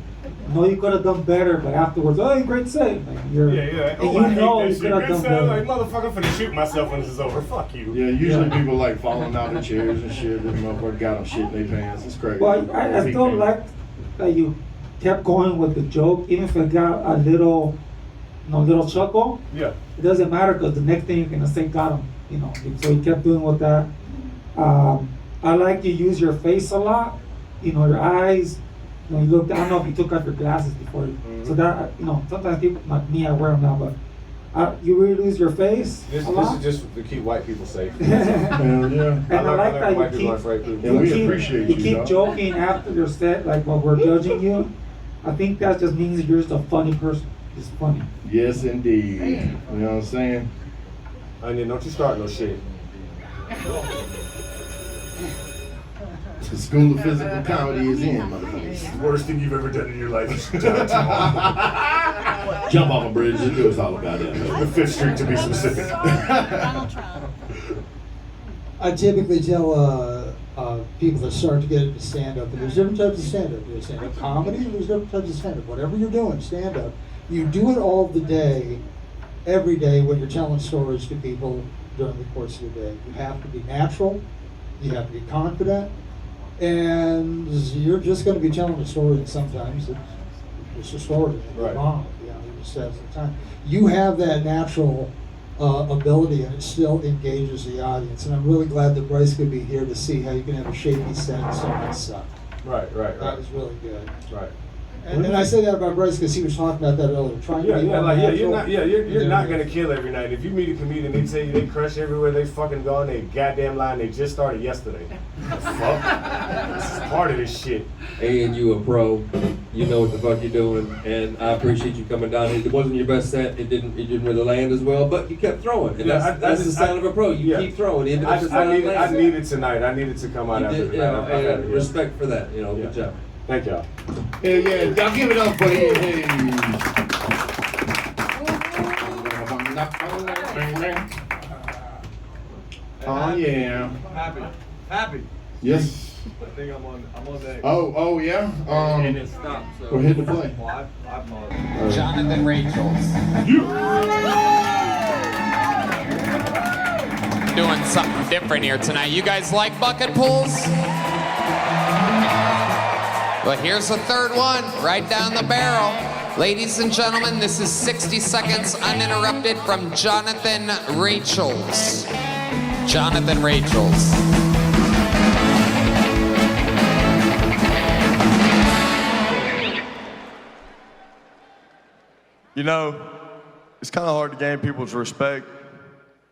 know you could have done better, but afterwards, oh, great save. Like you're, yeah. And you know you could have done better. Like, motherfucker, I'm finna shoot myself when this is over. Fuck you. Yeah, usually people like falling out of chairs and shit. This motherfucker got them shit in their pants. It's crazy. Well, I still like that you kept going with the joke, even if it got a little, little chuckle. Yeah. It doesn't matter because the next thing you're gonna say got him, So you kept doing with that. I like you use your face a lot, your eyes. You look. I don't know if you took off your glasses before, so that sometimes people, not me, I wear them now, but you really lose your face This a lot. is just to keep white people safe. Hell yeah. And I like that you keep joking after your set, like when we're judging you. I think that just means you're just a funny person. It's funny. Yes, indeed. You know what I'm saying? Onion, don't you start no shit. The School of Physical Comedy is in, motherfuckers. Worst thing you've ever done in your life is jump off a bridge. It was all about that. The 5th Street, to be specific. Donald Trump. I typically tell people that start to get into stand-up, and there's different types of stand-up. There's stand-up comedy, and there's different types of stand-up. Whatever you're doing, stand-up, you do it all the day, every day when you're telling stories to people during the course of the day. You have to be natural, you have to be confident, and you're just going to be telling a story, and sometimes it's a story. Right. Wrong. You just have some time. You have that natural ability, and it still engages the audience. And I'm really glad that Bryce could be here to see how you can have a shaky set and still not suck. Right. That was really good. Right. And I say that about Bryce because he was talking about that earlier. Trying to be more natural. You're not gonna kill every night. If you meet a comedian, they tell you they crush everywhere they fucking go, and they goddamn line they just started yesterday. The fuck? This is part of this shit. And you a pro, you know what the fuck you're doing, and I appreciate you coming down. It wasn't your best set. It didn't really land as well, but you kept throwing, and that's the style of a pro. You keep throwing, even if it's not landing. I needed tonight. I needed to come out after You know, and respect for that. You know, good job. Thank y'all. Hell yeah, y'all give it up for him. Oh yeah. Happy. Yes. I think I'm on that. Oh yeah. And it stopped. So. We're hit to play. Well, I apologize. Jonathan Rachels. Doing something different here tonight. You guys like bucket pools? Well, here's the third one, right down the barrel. Ladies and gentlemen, this is 60 seconds uninterrupted from Jonathan Rachels. Jonathan Rachels. You know, it's kind of hard to gain people's respect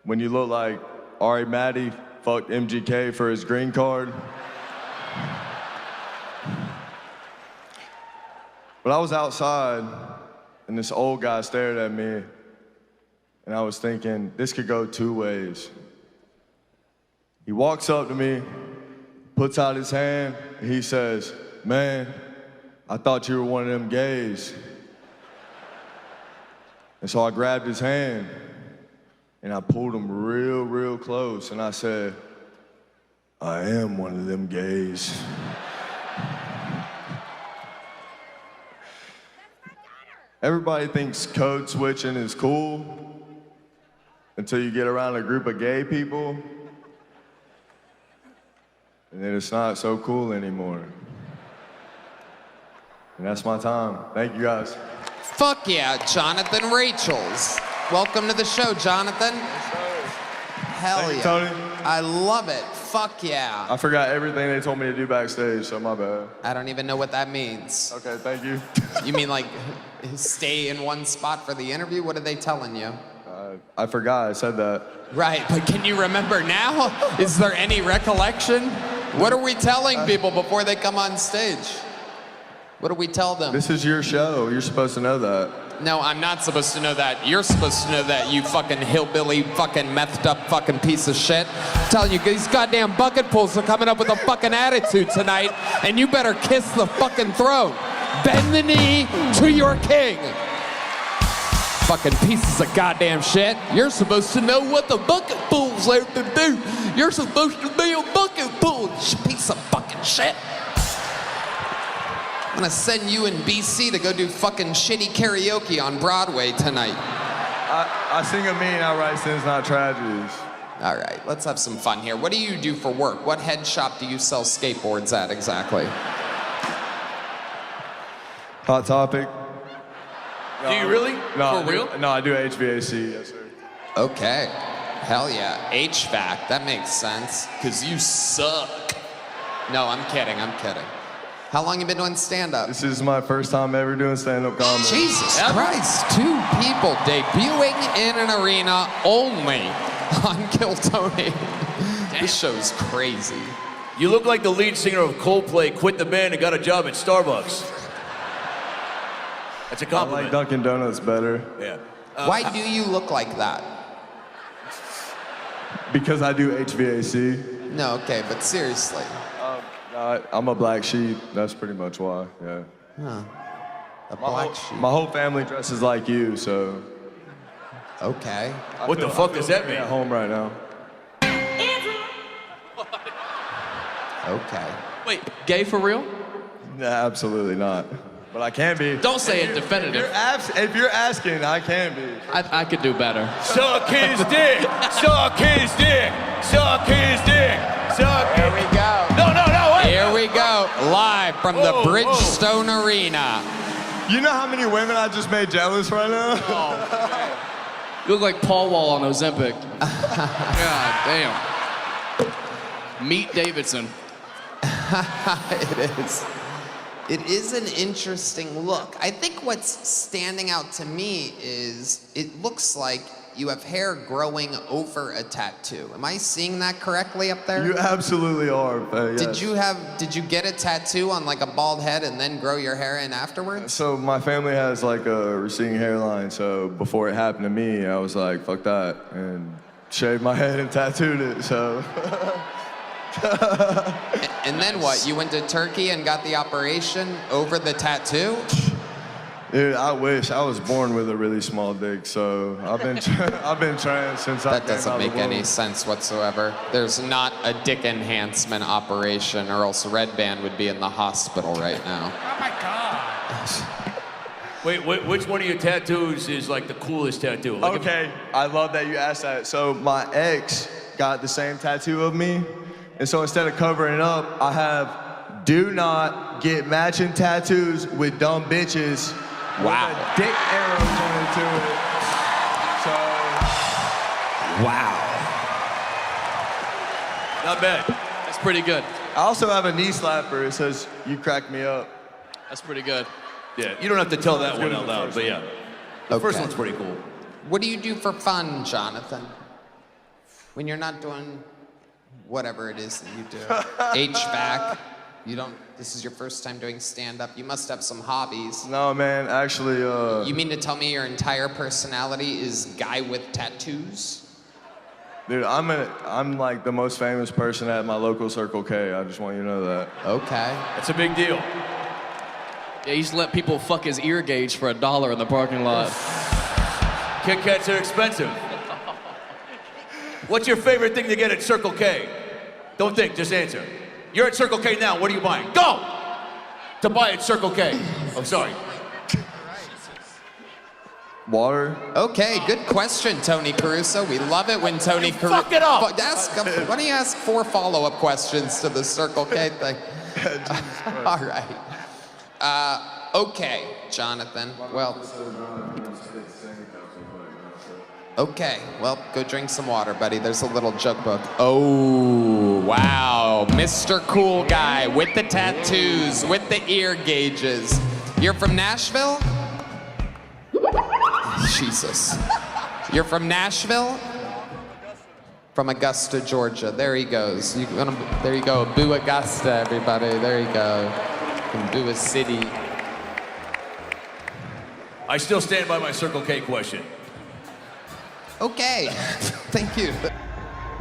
when you look like Ari Matty fucked MGK for his green card. But I was outside, and this old guy stared at me, and I was thinking, this could go two ways. He walks up to me, puts out his hand, and he says, "Man, I thought you were one of them gays." And so I grabbed his hand, and I pulled him real close, and I said, "I am one of them gays." Everybody thinks code switching is cool until you get around a group of gay people, and then it's not so cool anymore. And that's my time. Thank you guys. Fuck yeah, Jonathan Rachels. Welcome to the show, Jonathan. Hell Thank you, yeah. Tony. I love it. Fuck yeah. I forgot everything they told me to do backstage, so my bad. I don't even know what that means. Okay, thank you. You mean like stay in one spot for the interview? What are they telling you? I forgot I said that. Right, but can you remember now? Is there any recollection? What are we telling people before they come on stage? What do we tell them? This is your show. You're supposed to know that. No, I'm not supposed to know that. You're supposed to know that, you fucking hillbilly, fucking methed up fucking piece of shit. I'm telling you, these goddamn bucket pools are coming up with a fucking attitude tonight, and you better kiss the fucking throne. Bend the knee to your king. Fucking pieces of goddamn shit. You're supposed to know what the bucket pools are to do. You're supposed to be a bucket pool, piece of fucking shit. I'm gonna send you and BC to go do fucking shitty karaoke on Broadway tonight. I sing a mean, I write sins, not tragedies. All right, let's have some fun here. What do you do for work? What head shop do you sell skateboards at exactly? Hot Topic. Do you really? No, For real? No, I do HVAC, yes sir. Okay. Hell yeah. HVAC, that makes sense. Cause you suck. No, I'm kidding. How long you been doing stand-up? This is my first time ever doing stand-up comedy. Jesus Christ, 2 people debuting in an arena only on Kill Tony. This show's crazy. You look like the lead singer of Coldplay quit the band and got a job at Starbucks. That's a I compliment. like Dunkin' Donuts better. Yeah. Why do you look like that? Because I do HVAC. No, okay, but seriously. I'm a black sheep. That's pretty much why, yeah. Huh. A My black whole, sheep. my whole family dresses like you, so. Okay. What the fuck does that mean? At home right now. Okay. Wait, gay for real? Nah, absolutely not. But I can be. Don't say it definitive. If you're asking, I can be. I could do better. Suck his dick! Suck his dick! Suck his dick! Suck his Here we go. No, wait! Here we go. Live from the Bridgestone Arena. You know how many women I just made jealous right now? You look like Paul Wall on Ozempic. God damn. Meet Davidson. It is. It is an interesting look. I think what's standing out to me is it looks like you have hair growing over a tattoo. Am I seeing that correctly up there? You absolutely are. Yes. Did you get a tattoo on like a bald head and then grow your hair in afterwards? So my family has like a receding hairline, so before it happened to me, I was like, fuck that, and shaved my head and tattooed it, so. And then what? You went to Turkey and got the operation over the tattoo? Dude, I wish. I was born with a really small dick, so I've been trying since I That doesn't make any sense whatsoever. There's not a dick enhancement operation, or else Red Band would be in the hospital right now. Oh my God. Wait, which one of your tattoos is like the coolest tattoo? Like Okay, I love that you asked that. So my ex got the same tattoo of me, and so instead of covering it up, I have "Do not get matching tattoos with dumb bitches." Wow. With a dick arrow going into it. So. Wow. Not bad. That's pretty good. I also have a knee slapper. It says, "You crack me up." That's pretty good. Yeah, you don't have to tell that one out loud, but yeah. The first one's pretty cool. What do you do for fun, Jonathan? When you're not doing whatever it is that you do. HVAC. This is your first time doing stand-up. You must have some hobbies. No, man, actually, You mean to tell me your entire personality is guy with tattoos? Dude, I'm like the most famous person at my local Circle K. I just want you to know that. Okay. That's a big deal. Yeah, he used to let people fuck his ear gauge for $1 in the parking lot. Kit Kats are expensive. What's your favorite thing to get at Circle K? Don't think, just answer. You're at Circle K now, what are you buying? Go! To buy at Circle K. Oh, sorry. Water. Okay, good question, Tony Caruso. We love it when Tony Caruso... Fuck it up! Why don't you ask 4 follow-up questions to the Circle K thing? All right. Okay, Jonathan. Well... Okay, well, go drink some water, buddy. There's a little jug book. Oh, wow. Mr. Cool Guy with the tattoos, with the ear gauges. You're from Nashville? Jesus. You're from Nashville? From Augusta, Georgia. There he goes. There you go. Boo Augusta, everybody. There you go. From Boo City. I still stand by my Circle K question. Okay. Thank you.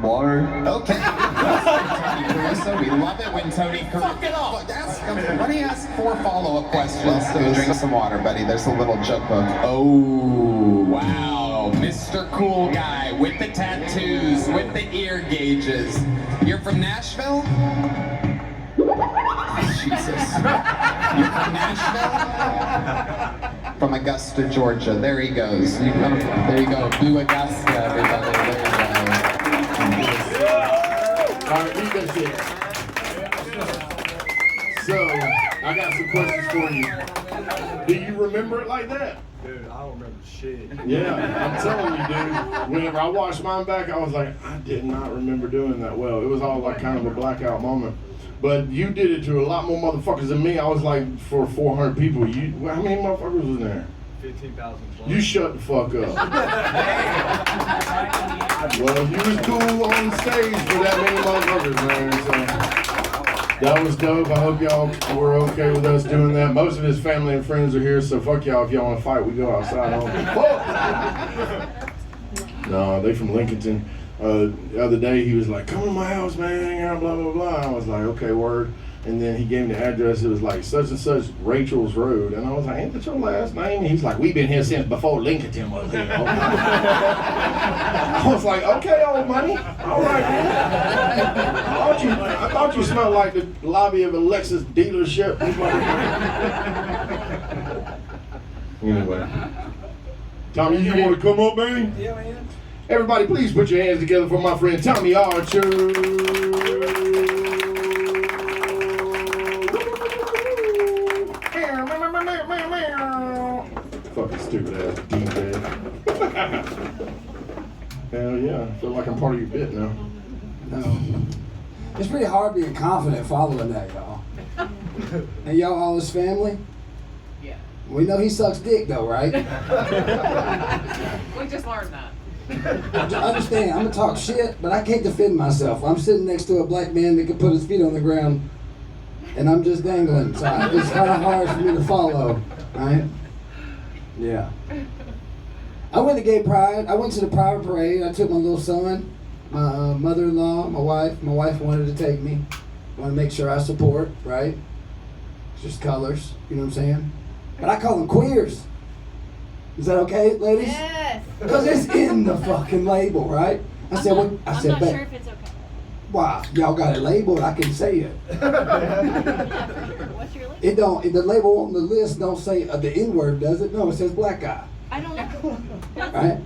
Water. Okay. Tony Caruso, we love it when Tony Caruso... Fuck it up! Why don't you ask 4 follow-up questions? Go drink some water, buddy. There's a little jug book. Oh, wow. Mr. Cool Guy with the tattoos, with the ear gauges. You're from Nashville? Jesus. You're from Nashville? From Augusta, Georgia. There he goes. There you go. Boo Augusta, everybody. There you go. All right, read that shit. So, I got some questions for you. Do you remember it like that? Dude, I don't remember shit. Yeah, I'm telling you, dude. Whenever I watched mine back, I was like, I did not remember doing that well. It was all like kind of a blackout moment. But you did it to a lot more motherfuckers than me. I was like, for 400 people, how many motherfuckers was in there? 15,000 plus. You shut the fuck up. Well, you was cool on stage for that many motherfuckers, man. So that was dope. I hope y'all were okay with us doing that. Most of his family and friends are here, so fuck y'all. If y'all want to fight, we go outside. No, they from Lincolnton. The other day he was like, come to my house, man, hang out, blah, blah, blah. I was like, okay, word. And then he gave me the address. It was like such and such Rachel's Road. And I was like, ain't that your last name? And he's like, we've been here since before Lincolnton was here. I was like, okay, old money. All right, man. I thought you smelled like the lobby of a Lexus dealership. Anyway. Tommy, you want to come up, man? Yeah, man. Everybody, please put your hands together for my friend Tommy Archer. Fucking stupid ass DJ. Hell yeah, I feel like I'm part of your bit now. No. It's pretty hard being confident following that, y'all. And y'all all his family? Yeah. We know he sucks dick though, right? We just learned that. Understand, I'm gonna talk shit, but I can't defend myself. I'm sitting next to a black man that can put his feet on the ground, and I'm just dangling. So it's kind of hard for me to follow, right? Yeah. I went to gay pride. I went to the pride parade. I took my little son, my mother-in-law, my wife. My wife wanted to take me. Want to make sure I support, right? It's just colors, you know what I'm saying? But I call them queers. Is that okay, ladies? Yes. Because it's in the fucking label, right? I said, what? I said, I'm not sure if it's okay. Why? Y'all got it labeled. I can say it. What's your label? It don't. The label on the list don't say the N-word, does it? No, it says black guy. I don't know. Right?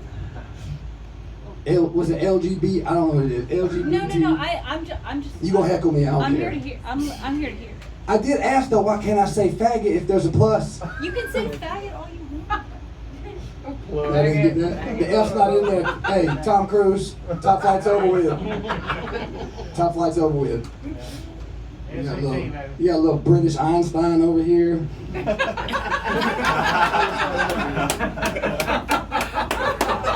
Was it LGB? I don't know what it is. LGBT. No. I'm just. You gonna heckle me out I'm here? here to hear. I'm here to hear. I did ask though. Why can't I say faggot if there's a plus? You can say faggot all you want. I didn't get that. The F's not in there. Hey, Tom Cruise. Top flight's over with. Top flight's over with. You got a little British Einstein over here.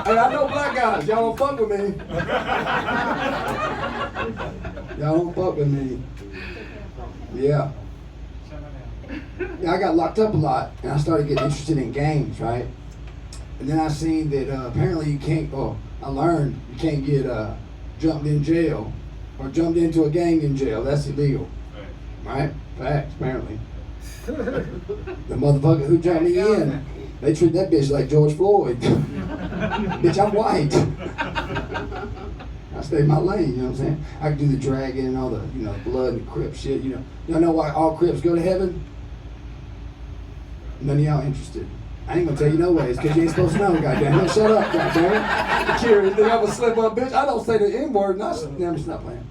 Hey, I know black guys. Y'all don't fuck with me. Y'all don't fuck with me. Yeah. Yeah, I got locked up a lot, and I started getting interested in games, right? And then I seen that apparently you can't, I learned you can't get jumped in jail or jumped into a gang in jail. That's illegal. Right? Facts, apparently. The motherfucker who jumped me in, they treat that bitch like George Floyd. Bitch, I'm white. I stay in my lane, you know what I'm saying? I can do the dragging and all the, blood and Crip shit, Y'all know why all Crips go to heaven? None of y'all interested. I ain't gonna tell you no ways, because you ain't supposed to know, goddamn it. Shut up, goddamn it. Curious, did I ever slip up, bitch? I don't say the N-word, and I'm just not playing.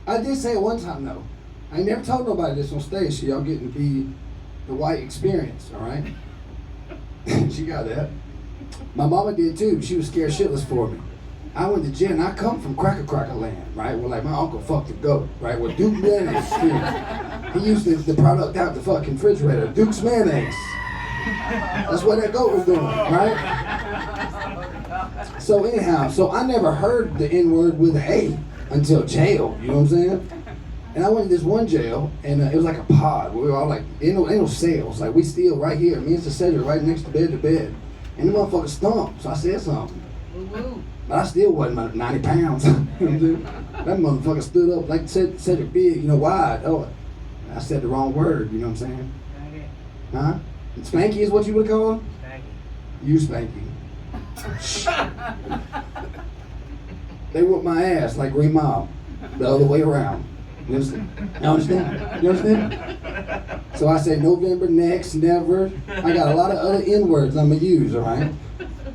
I did say it one time, though. I ain't never told nobody this on stage, so y'all getting to be the white experience, all right? She got that. My mama did, too. She was scared shitless for me. I went to jail, and I come from Cracker land, right? Where, like, my uncle fucked a goat, right? Where Duke mayonnaise, he used the product out the fucking refrigerator. Duke's mayonnaise. That's what that goat was doing, right? So anyhow, I never heard the N-word with an A until jail, you know what I'm saying? And I went to this one jail, and it was like a pod. We were all like, ain't no cells. Like, we still right here. Me and Cedric right next to bed. And the motherfucker stumped, so I said something. But I still wasn't about 90 pounds. You know what I'm saying? That motherfucker stood up like Cedric big, wide. Oh, I said the wrong word, you know what I'm saying? Huh? Spanky is what you would call him? You Spanky. They whooped my ass like Green Mile. The other way around. You understand? You understand? So I say November, next, never. I got a lot of other N-words I'm going to use, all right?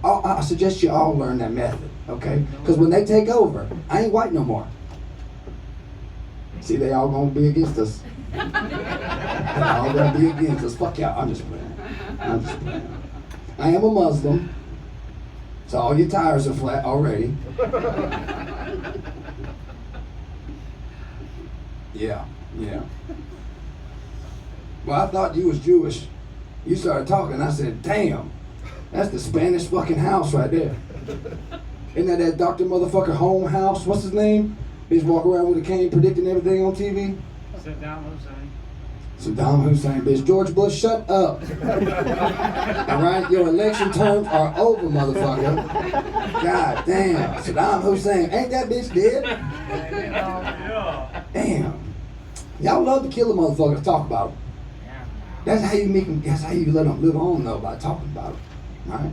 I suggest you all learn that method, okay? Because when they take over, I ain't white no more. See, they all going to be against us. They all going to be against us. Fuck y'all. I'm just playing. I am a Muslim. So all your tires are flat already. Yeah. Well, I thought you was Jewish. You started talking, I said, damn, that's the Spanish fucking house right there. Isn't that Dr. Motherfucker Home House? What's his name? Bitch walk around with a cane predicting everything on TV? Saddam Hussein, bitch. George Bush, shut up. All right, your election terms are over, motherfucker. God damn, Saddam Hussein, ain't that bitch dead? Damn. Y'all love to kill a motherfucker, talk about them. That's how you make them, that's how you let them live on, though, by talking about them. Right?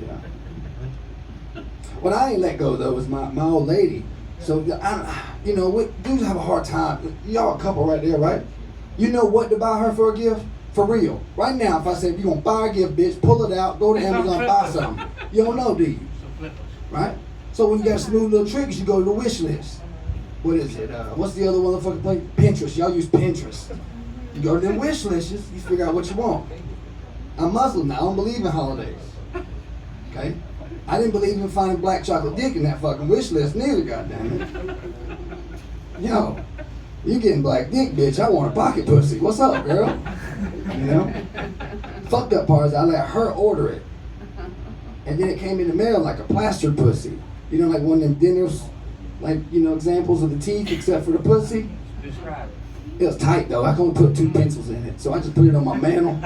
Yeah. What I ain't let go, though, is my old lady. So, dudes have a hard time. Y'all a couple right there, right? You know what to buy her for a gift? For real. Right now, if I say, you're going to buy a gift, bitch, pull it out, go to Amazon, buy something. You don't know, do you? Right? So when you got smooth little tricks, you go to the wish list. What is it? What's the other motherfucking place? Pinterest. Y'all use Pinterest. You go to them wish lists, you figure out what you want. I'm Muslim now. I don't believe in holidays. Okay? I didn't believe in finding black chocolate dick in that fucking wish list neither, goddammit. You getting black dick, bitch. I want a pocket pussy. What's up, girl? You know? Fucked up part is I let her order it. And then it came in the mail like a plaster pussy. You know, like one of them dinners, like, you know, examples of the teeth except for the pussy. Describe it. It was tight though. I can only put 2 pencils in it. So I just put it on my mantle.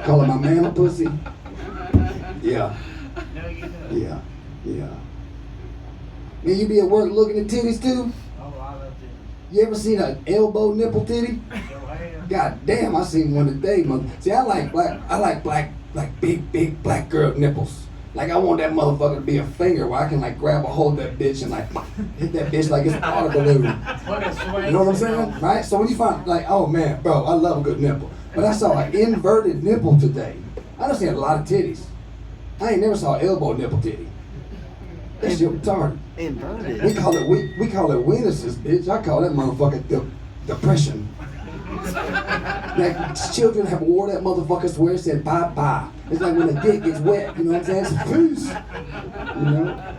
Call it my mantle pussy. Yeah. Yeah. Yeah. Man, you be at work looking at titties too? Oh, I love it. You ever seen an elbow nipple titty? God damn, I seen one today, mother. See, I like big black girl nipples. Like I want that motherfucker to be a finger where I can like grab a hold of that bitch and like hit that bitch like it's an auto balloon. You know what I'm saying? Right? So when you find like, oh man, bro, I love a good nipple. But I saw an inverted nipple today. I done seen a lot of titties. I ain't never saw an elbow nipple titty. That shit retarded. Inverted. We call it weenuses, bitch. I call that motherfucker depression. Like children have wore that motherfucker swear it said bye-bye. It's like when a dick gets wet, you know what I'm saying? It's peace. You know?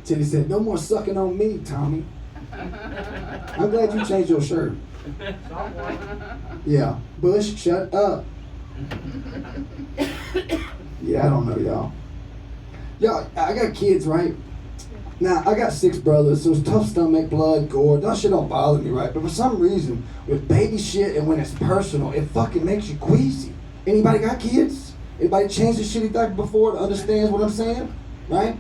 Titty said, no more sucking on me, Tommy. I'm glad you changed your shirt. Yeah. Bush, shut up. Yeah, I don't know, y'all. Y'all, I got kids, right? Now, I got 6 brothers, so it's tough stomach, blood, gore. That shit don't bother me, right? But for some reason, with baby shit and when it's personal, it fucking makes you queasy. Anybody got kids? Anybody changed the shitty diaper before that understands what I'm saying? Right?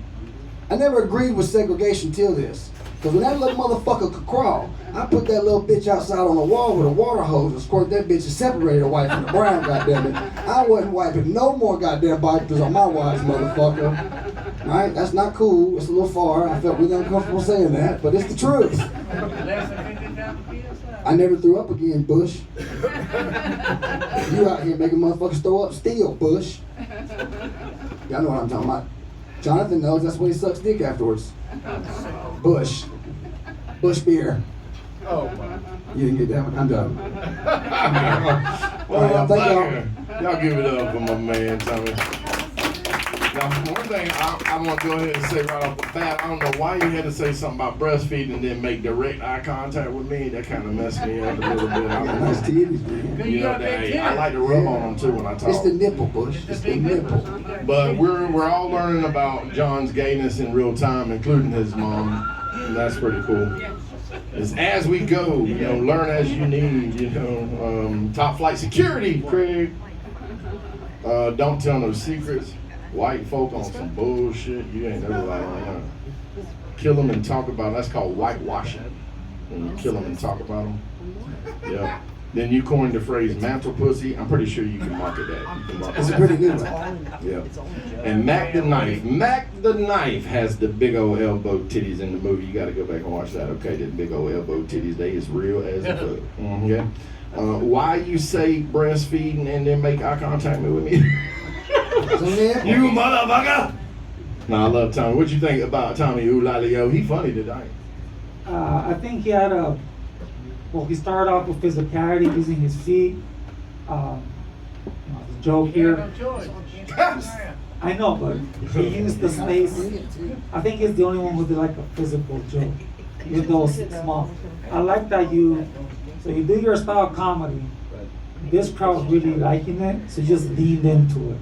I never agreed with segregation till this. Because when that little motherfucker could crawl, I put that little bitch outside on the wall with a water hose and squirt that bitch and separate her white from the brown, goddammit. I wasn't wiping no more goddamn diapers on my wife's motherfucker. Right? That's not cool. It's a little far. I felt really uncomfortable saying that, but it's the truth. I never threw up again, Bush. You out here making motherfuckers throw up still, Bush. Y'all know what I'm talking about. Jonathan knows that's when he sucks dick afterwards. Bush. Bush beer. Oh my. You didn't get that one? I'm done. Well, All right, thank y'all give it up for my man, Tommy. Now, one thing I want to go ahead and say right off the bat, I don't know why you had to say something about breastfeeding and then make direct eye contact with me. That kind of messed me up a little bit. Nice titties, man. You know, I like to rub on them too when I talk. It's the nipple, Bush. It's the nipple. But we're all learning about John's gayness in real time, including his mom. And that's pretty cool. It's as we go, you know, learn as you need, you know. Top flight security, Craig. Don't tell no secrets. White folk on some bullshit. You ain't never like that. Kill them and talk about them. That's called whitewashing. When you kill them and talk about them. Yeah. Then you coined the phrase mantle pussy. I'm pretty sure you can market that. It's a pretty good one. Yeah. And Mac the Knife has the big old elbow titties in the movie. You got to go back and watch that. Okay, the big old elbow titties. They is real as a fuck. Yeah. Why you say breastfeeding and then make eye contact with me? You motherfucker! No, I love Tommy. What you think about Tommy Eulalio? He funny today. I think he had he started off with physicality, using his feet. The joke here. I know, but he used the space. I think he's the only one who did like a physical joke, even though it's small. I like that you do your style of comedy. This crowd's really liking it, so just lean into it.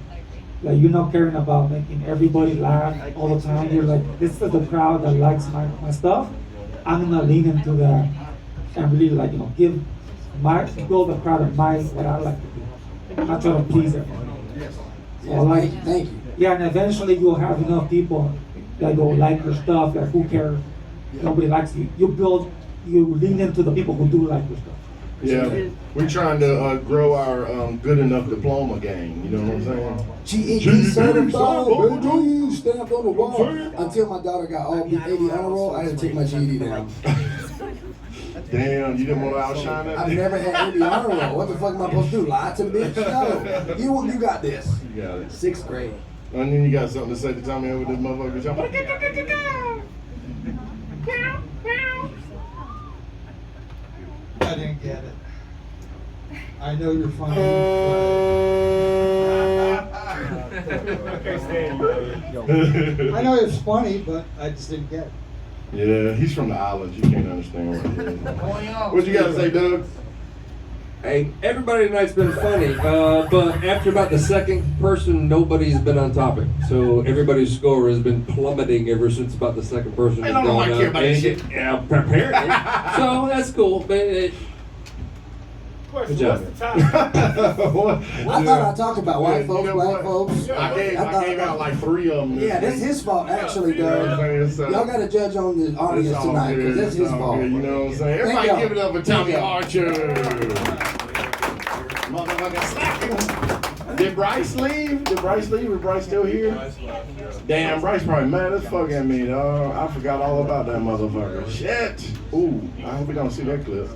Like you're not caring about making everybody laugh all the time. You're like, this is the crowd that likes my stuff. I'm gonna lean into that and really like, you know, build the crowd of what I like to do. Not try to please everybody. So thank you. Yeah, and eventually you'll have enough people that will like your stuff. Like who cares? Nobody likes you. You lean into the people who do like your stuff. Yeah, we're trying to grow our good enough diploma game. You know what I'm saying? GED certified, baby, stamped on the wall. Until my daughter got all 80 honor roll, I had to take my GED down. Damn, you didn't want to outshine that? I've never had 80 honor roll. What the fuck am I supposed to do? Lie to the bitch? No. You got this. You got it. 6th grade. And then you got something to say to Tommy over this motherfucker. I didn't get it. I know you're funny, but I know it's funny, but I just didn't get it. Yeah, he's from the islands. You can't understand what he is. What you got to say, Doug? Hey, everybody tonight's been funny, but after about the second person, nobody's been on topic. So everybody's score has been plummeting ever since about the second person has I don't gone care up. about that shit. Yeah, apparently. So that's cool. But good job. What? I thought I talked about white folks, black folks. I gave out like 3 of them. Yeah, that's his fault, actually, Doug. Y'all got to judge on the audience tonight, because that's his fault. You know what I'm saying? Everybody give it up for Tommy Archer. Motherfucker slacking. Did Bryce leave? Is Bryce still here? Damn, Bryce probably mad as fuck at me, dog. I forgot all about that motherfucker. Shit. Ooh, I hope we don't see that clip.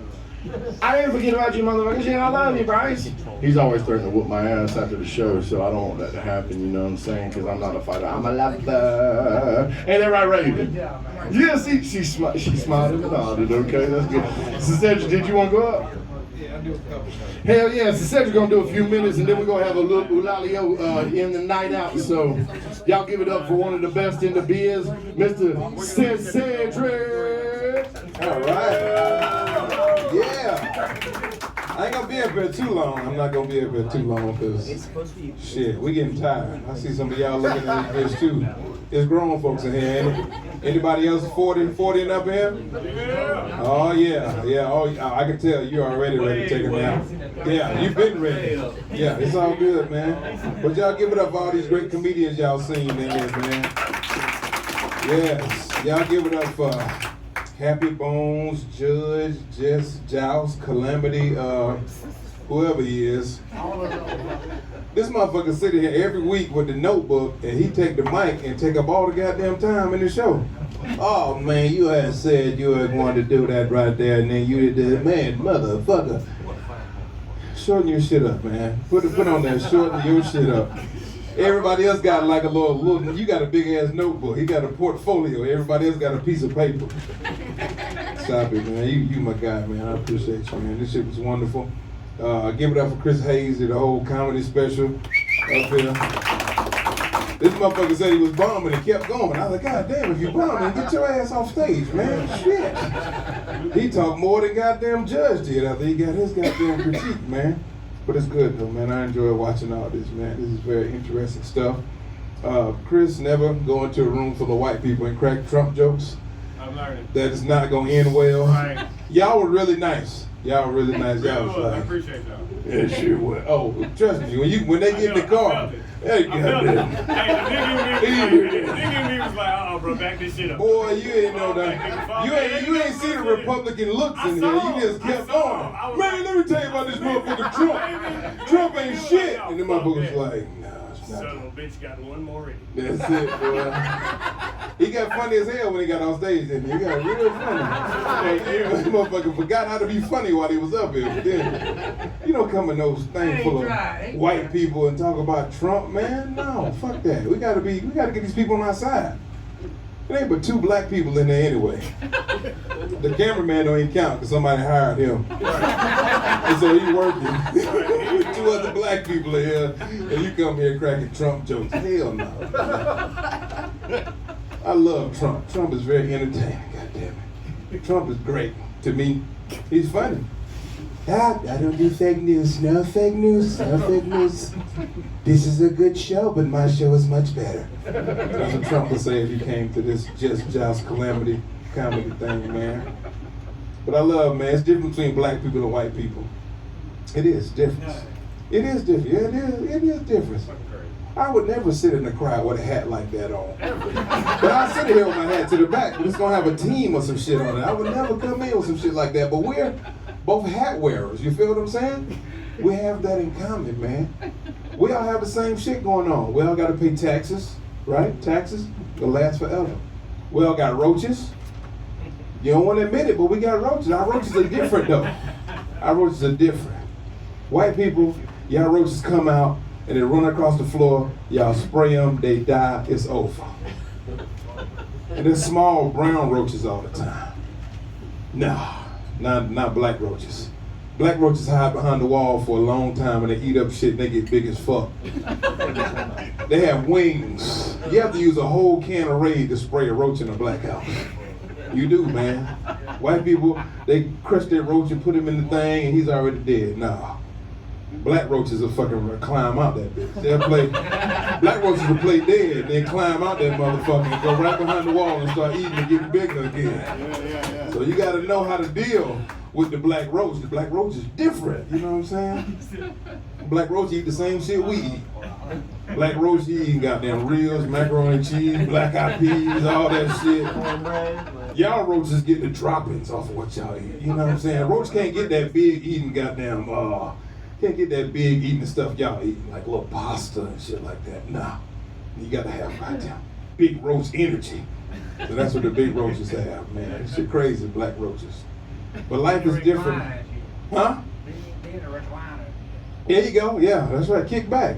I didn't forget about you, motherfucker. Shit, I love you, Bryce. He's always threatening to whoop my ass after the show, so I don't want that to happen, you know what I'm saying? Because I'm not a fighter. I'm a lover. Ain't that right, Raven? Yeah, see, she smiled and nodded, okay? That's good. So, Cedric, did you want to go up? Yeah, I do a couple. Hell yeah, so Cedric's going to do a few minutes, and then we're going to have a little Eulalio in the night out. So, y'all give it up for one of the best in the biz, Mr. Cedric. All right. Yeah. I ain't gonna be up here too long. I'm not gonna be up here too long because shit, we getting tired. I see some of y'all looking at this too. It's grown folks in here, ain't it? Anybody else 40 and up here? Oh yeah, yeah. Oh, I can tell you already ready to take a nap. Yeah, you've been ready. Yeah, it's all good, man. But y'all give it up for all these great comedians y'all seen in here, man. Yes, y'all give it up for Happy Bones, Judge, Jest, Joust, Calamity, whoever he is. This motherfucker sitting here every week with the notebook and he take the mic and take up all the goddamn time in the show. Oh man, you had said you had wanted to do that right there and then you did that. Man, motherfucker. Shorten your shit up, man. Put on that, shorten your shit up. Everybody else got like a little, you got a big ass notebook. He got a portfolio. Everybody else got a piece of paper. Stop it, man. You my guy, man. I appreciate you, man. This shit was wonderful. Give it up for Chris Hayes, the whole comedy special up here. This motherfucker said he was bombing and kept going. I was like, God damn, if you bombing, get your ass off stage, man. Shit. He talked more than goddamn Judge did after he got his goddamn critique, man. But it's good though, man. I enjoy watching all this, man. This is very interesting stuff. Chris, never go into a room full of white people and crack Trump jokes. I'm learning. That is not gonna end well. Right. Y'all were really nice. Y'all were really nice. Y'all was I like, appreciate y'all. yeah, sure will. Oh, trust me, when they get in the car, hey, goddamn. Hey, the nigga in me was like, uh-oh, bro, back this shit up. Boy, you ain't know that. You ain't see the Republican looks in here. You just kept going. Man, let me tell you about this motherfucker Trump. Trump ain't shit. And the motherfucker's like, nah, it's not. Son of a bitch got one more ready. That's it, boy. He got funny as hell when he got on stage, didn't he? He got real funny. This motherfucker forgot how to be funny while he was up here. But then, you don't come in those things full of white people and talk about Trump, man. No, fuck that. We gotta get these people on our side. There ain't but 2 black people in there anyway. The cameraman don't even count because somebody hired him. And so he's working with 2 other black people in here, and you come here cracking Trump jokes. Hell no. I love Trump. Trump is very entertaining, goddamn it. Trump is great. To me, he's funny. I don't do fake news. No fake news. No fake news. This is a good show, but my show is much better. That's what Trump would say if he came to this Just Joust Calamity comedy thing, man. But I love, man, it's different between black people and white people. It is different. It is different. Yeah, it is different. I would never sit in the crowd with a hat like that on. But I sit here with my hat to the back, but it's gonna have a team or some shit on it. I would never come in with some shit like that, but we're both hat wearers, you feel what I'm saying? We have that in common, man. We all have the same shit going on. We all gotta pay taxes, right? Taxes will last forever. We all got roaches. You don't wanna admit it, but we got roaches. Our roaches are different though. Our roaches are different. White people, y'all roaches come out and they run across the floor, y'all spray them, they die, it's over. And there's small brown roaches all the time. No. Not black roaches. Black roaches hide behind the wall for a long time and they eat up shit and they get big as fuck. They have wings. You have to use a whole can of Raid to spray a roach in a black house. You do, man. White people, they crush their roach and put him in the thing and he's already dead. Nah. Black roaches will fucking climb out that bitch. They'll play, black roaches will play dead, then climb out that motherfucker and go right behind the wall and start eating and getting bigger again. So you gotta know how to deal with the black roach. The black roach is different, you know what I'm saying? Black roach eat the same shit we eat. Black roach eating goddamn ribs, macaroni and cheese, black eyed peas, all that shit. Y'all roaches get the droppings off of what y'all eat. You know what I'm saying? Roach can't get that big eating goddamn, can't get that big eating stuff y'all eating, like little pasta and shit like that. Nah. You gotta have goddamn big roach energy. So that's what the big roaches have, man. Shit crazy, black roaches. But life is different. Huh? There you go, yeah, that's right, kick back.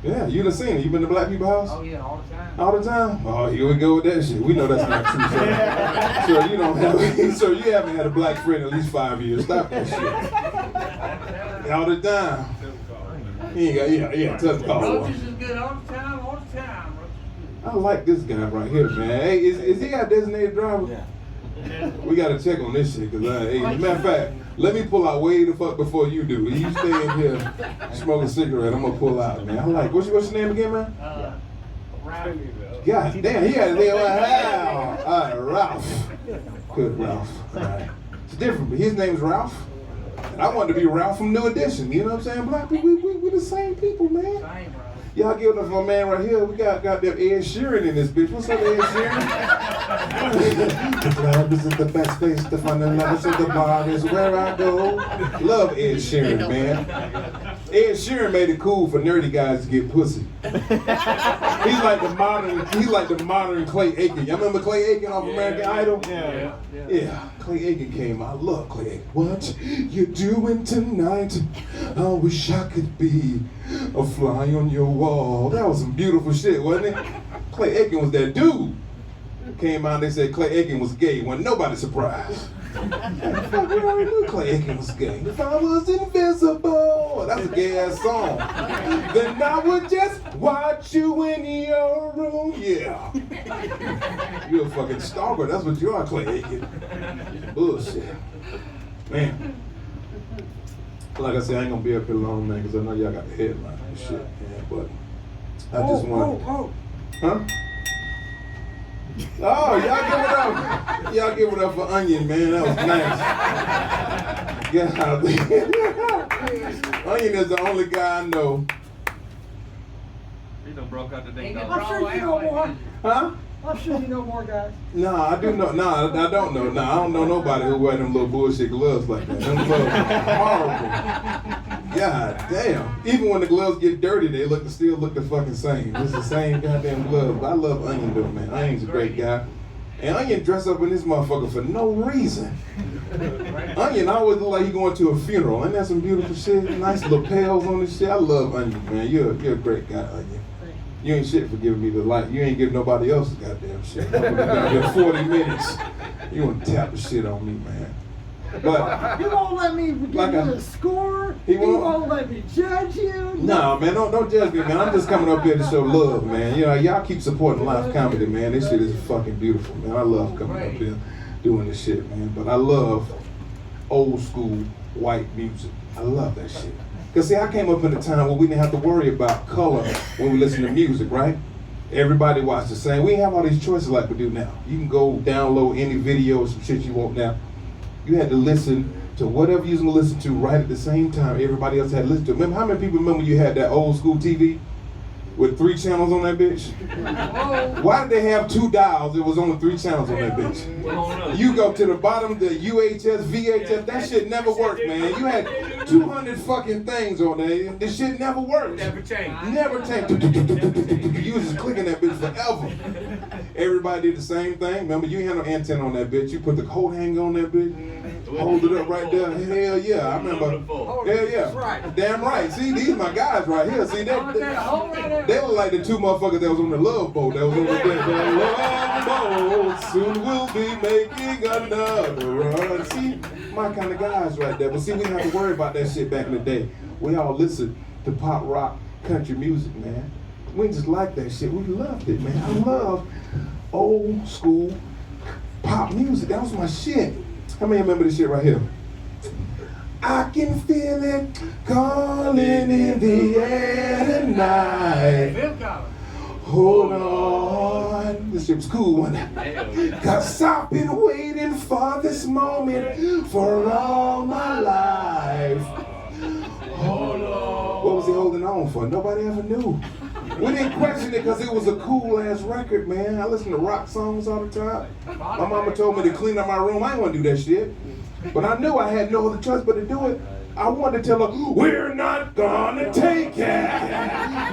Yeah, you done seen it. You been to black people's house? Oh yeah, all the time. All the time? Oh, here we go with that shit. We know that's not true, sir. So you don't have, so you haven't had a black friend in at least 5 years. Stop that shit. All the time. You ain't got, yeah, tough call. Roaches is good all the time, all the time. I like this guy right here, man. Hey, is he our designated driver? Yeah. We gotta check on this shit, cause hey, as a matter of fact, let me pull out way the fuck before you do. You stay in here, smoke a cigarette. I'm gonna pull out, man. I like. What's your name again, man? Ralph. God damn, he had a name like Ralph. All right, Ralph. Good Ralph. All right. It's different, but his name's Ralph. And I wanted to be Ralph from New Edition. You know what I'm saying? Black people, we the same people, man. Same, bro. Y'all give it up for my man right here. We got that Ed Sheeran in this bitch. What's up, Ed Sheeran? The club is the best place to find the lovers, so the bar is where I go. Love Ed Sheeran, man. Ed Sheeran made it cool for nerdy guys to get pussy. He's like the modern Clay Aiken. Y'all remember Clay Aiken off American Idol? Yeah. Clay Aiken came. I love Clay Aiken. What you doing tonight? I wish I could be a fly on your wall. That was some beautiful shit, wasn't it? Clay Aiken was that dude. Came out, they said Clay Aiken was gay. Wasn't nobody surprised. Fuck, we already knew Clay Aiken was gay. If I was invisible, that's a gay ass song. Then I would just watch you in your room. Yeah. You're a fucking stalker. That's what you are, Clay Aiken. Bullshit. Man. Like I said, I ain't gonna be up here long, man, because I know y'all got the headline and shit, man. But I just want. Huh? Oh, y'all give it up. Y'all give it up for Onion, man. That was nice. Yeah. Onion is the only guy I know. He done broke out the ding I'm sure you know more. Huh? I'm sure you know more guys. Nah, I do know. Nah, I don't know. Nah, I don't know nobody who wear them little bullshit gloves like that. Them gloves horrible. God damn. Even when the gloves get dirty, they still look the fucking same. It's the same goddamn glove. But I love Onion though, man. Onion's a great guy. And Onion dress up in this motherfucker for no reason. Onion always look like he going to a funeral. Ain't that some beautiful shit? Nice lapels on this shit. I love Onion, man. You're a great guy, Onion. You ain't shit for giving me the light. You ain't giving nobody else's goddamn shit. I'm gonna be here 40 minutes. You wanna tap the shit on me, man. But You won't let me give like you a score? He You won't? won't let me judge you? nah, man, don't judge me, man. I'm just coming up here to show love, man. You know, y'all keep supporting live comedy, man. This shit is fucking beautiful, man. I love coming up here doing this shit, man. But I love old school white music. I love that shit. Because, see, I came up in a time where we didn't have to worry about color when we listen to music, right? Everybody watched the same. We ain't have all these choices like we do now. You can go download any video or some shit you want now. You had to listen to whatever you was going to listen to right at the same time everybody else had to listen to. Remember, how many people remember you had that old school TV with 3 channels on that bitch? Why did they have 2 dials? It was only 3 channels on that bitch. You go to the bottom, the UHS, VHS, that shit never worked, man. You had 200 fucking things on there. This shit never worked. Never changed. Never changed. You was just clicking that bitch forever. Everybody did the same thing. Remember, you ain't had no antenna on that bitch. You put the coat hanger on that bitch. Hold it up right there. Hell yeah, I remember. Hell yeah. Damn right. See, these my guys right here. See, they look like the 2 motherfuckers that was on the Love Boat. That was over there. The Love Boat. Soon we'll be making another run. See, my kind of guys right there. But see, we didn't have to worry about that shit back in the day. We all listened to pop, rock, country music, man. We just liked that shit. We loved it, man. I love old school pop music. That was my shit. How many remember this shit right here? I can feel it calling in the air tonight. Hold on. This shit was cool, wasn't it? 'Cause I've been waiting for this moment for all my life. Hold on. What was he holding on for? Nobody ever knew. We didn't question it because it was a cool ass record, man. I listen to rock songs all the time. My mama told me to clean up my room. I ain't want to do that shit. But I knew I had no other choice but to do it. I wanted to tell her, we're not gonna take it.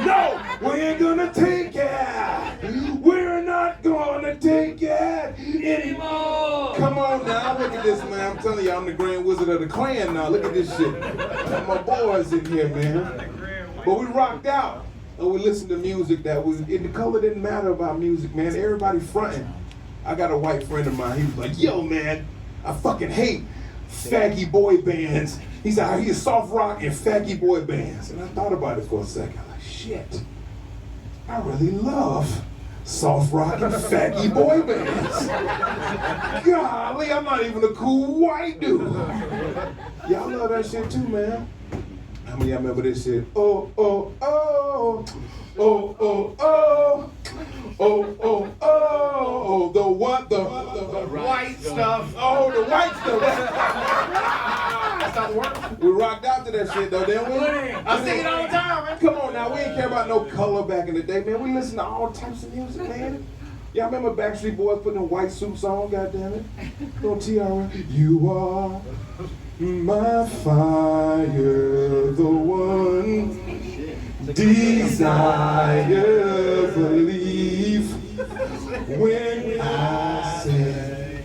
No, we ain't gonna take it. We're not gonna take it anymore. Come on now, look at this, man. I'm telling you, I'm the Grand Wizard of the Clan now. Look at this shit. Got my boys in here, man. But we rocked out. And we listened to music that was, the color didn't matter about music, man. Everybody fronting. I got a white friend of mine. He was like, yo, man, I fucking hate faggy boy bands. He said, I hear soft rock and faggy boy bands. And I thought about it for a second. Like, shit, I really love soft rock and faggy boy bands. Golly, I'm not even a cool white dude. Y'all love that shit too, man. How many of y'all remember this shit? Oh, oh, oh, oh, oh, oh. Oh, oh, oh, the what? The white stuff. Oh, the white stuff. That's not the word. We rocked out to that shit though, didn't we? I sing it all the time, man. Come on now, we ain't care about no color back in the day, man. We listen to all types of music, man. Y'all remember Backstreet Boys putting them white suits on, goddammit? No tiara. You are my fire, the one desire, believe when I say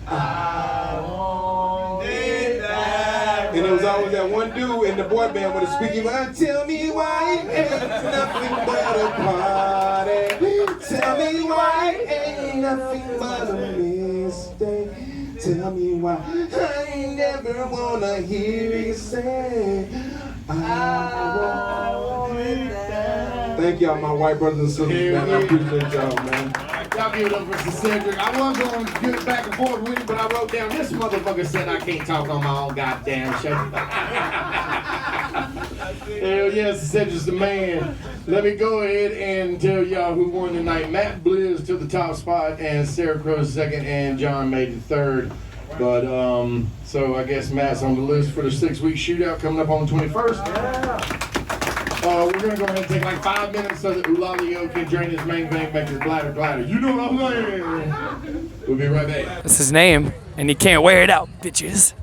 I want it that. And there was always that one dude in the boy band with a squeaky voice. Tell me why it ain't nothing but a party. Tell me why it ain't nothing but a mistake. Tell me why I never wanna hear you say I want it down. Thank y'all, my white brothers and sisters, man. I appreciate y'all, man. Y'all give it up for Cedric. I was going to get back and forth with you, but I wrote down this motherfucker said I can't talk on my own goddamn show. Hell yes, Cedric's the man. Let me go ahead and tell y'all who won tonight. Matt Blizz took the top spot, and Sarah Crow's second, and John made it third. But, so I guess Matt's on the list for the 6-week shootout coming up on the 21st. We're going to go ahead and take like 5 minutes so that Eulalio can drain his main vein, make his bladder bladder. You know what I'm saying? We'll be right back. That's his name, and he can't wear it out, bitches.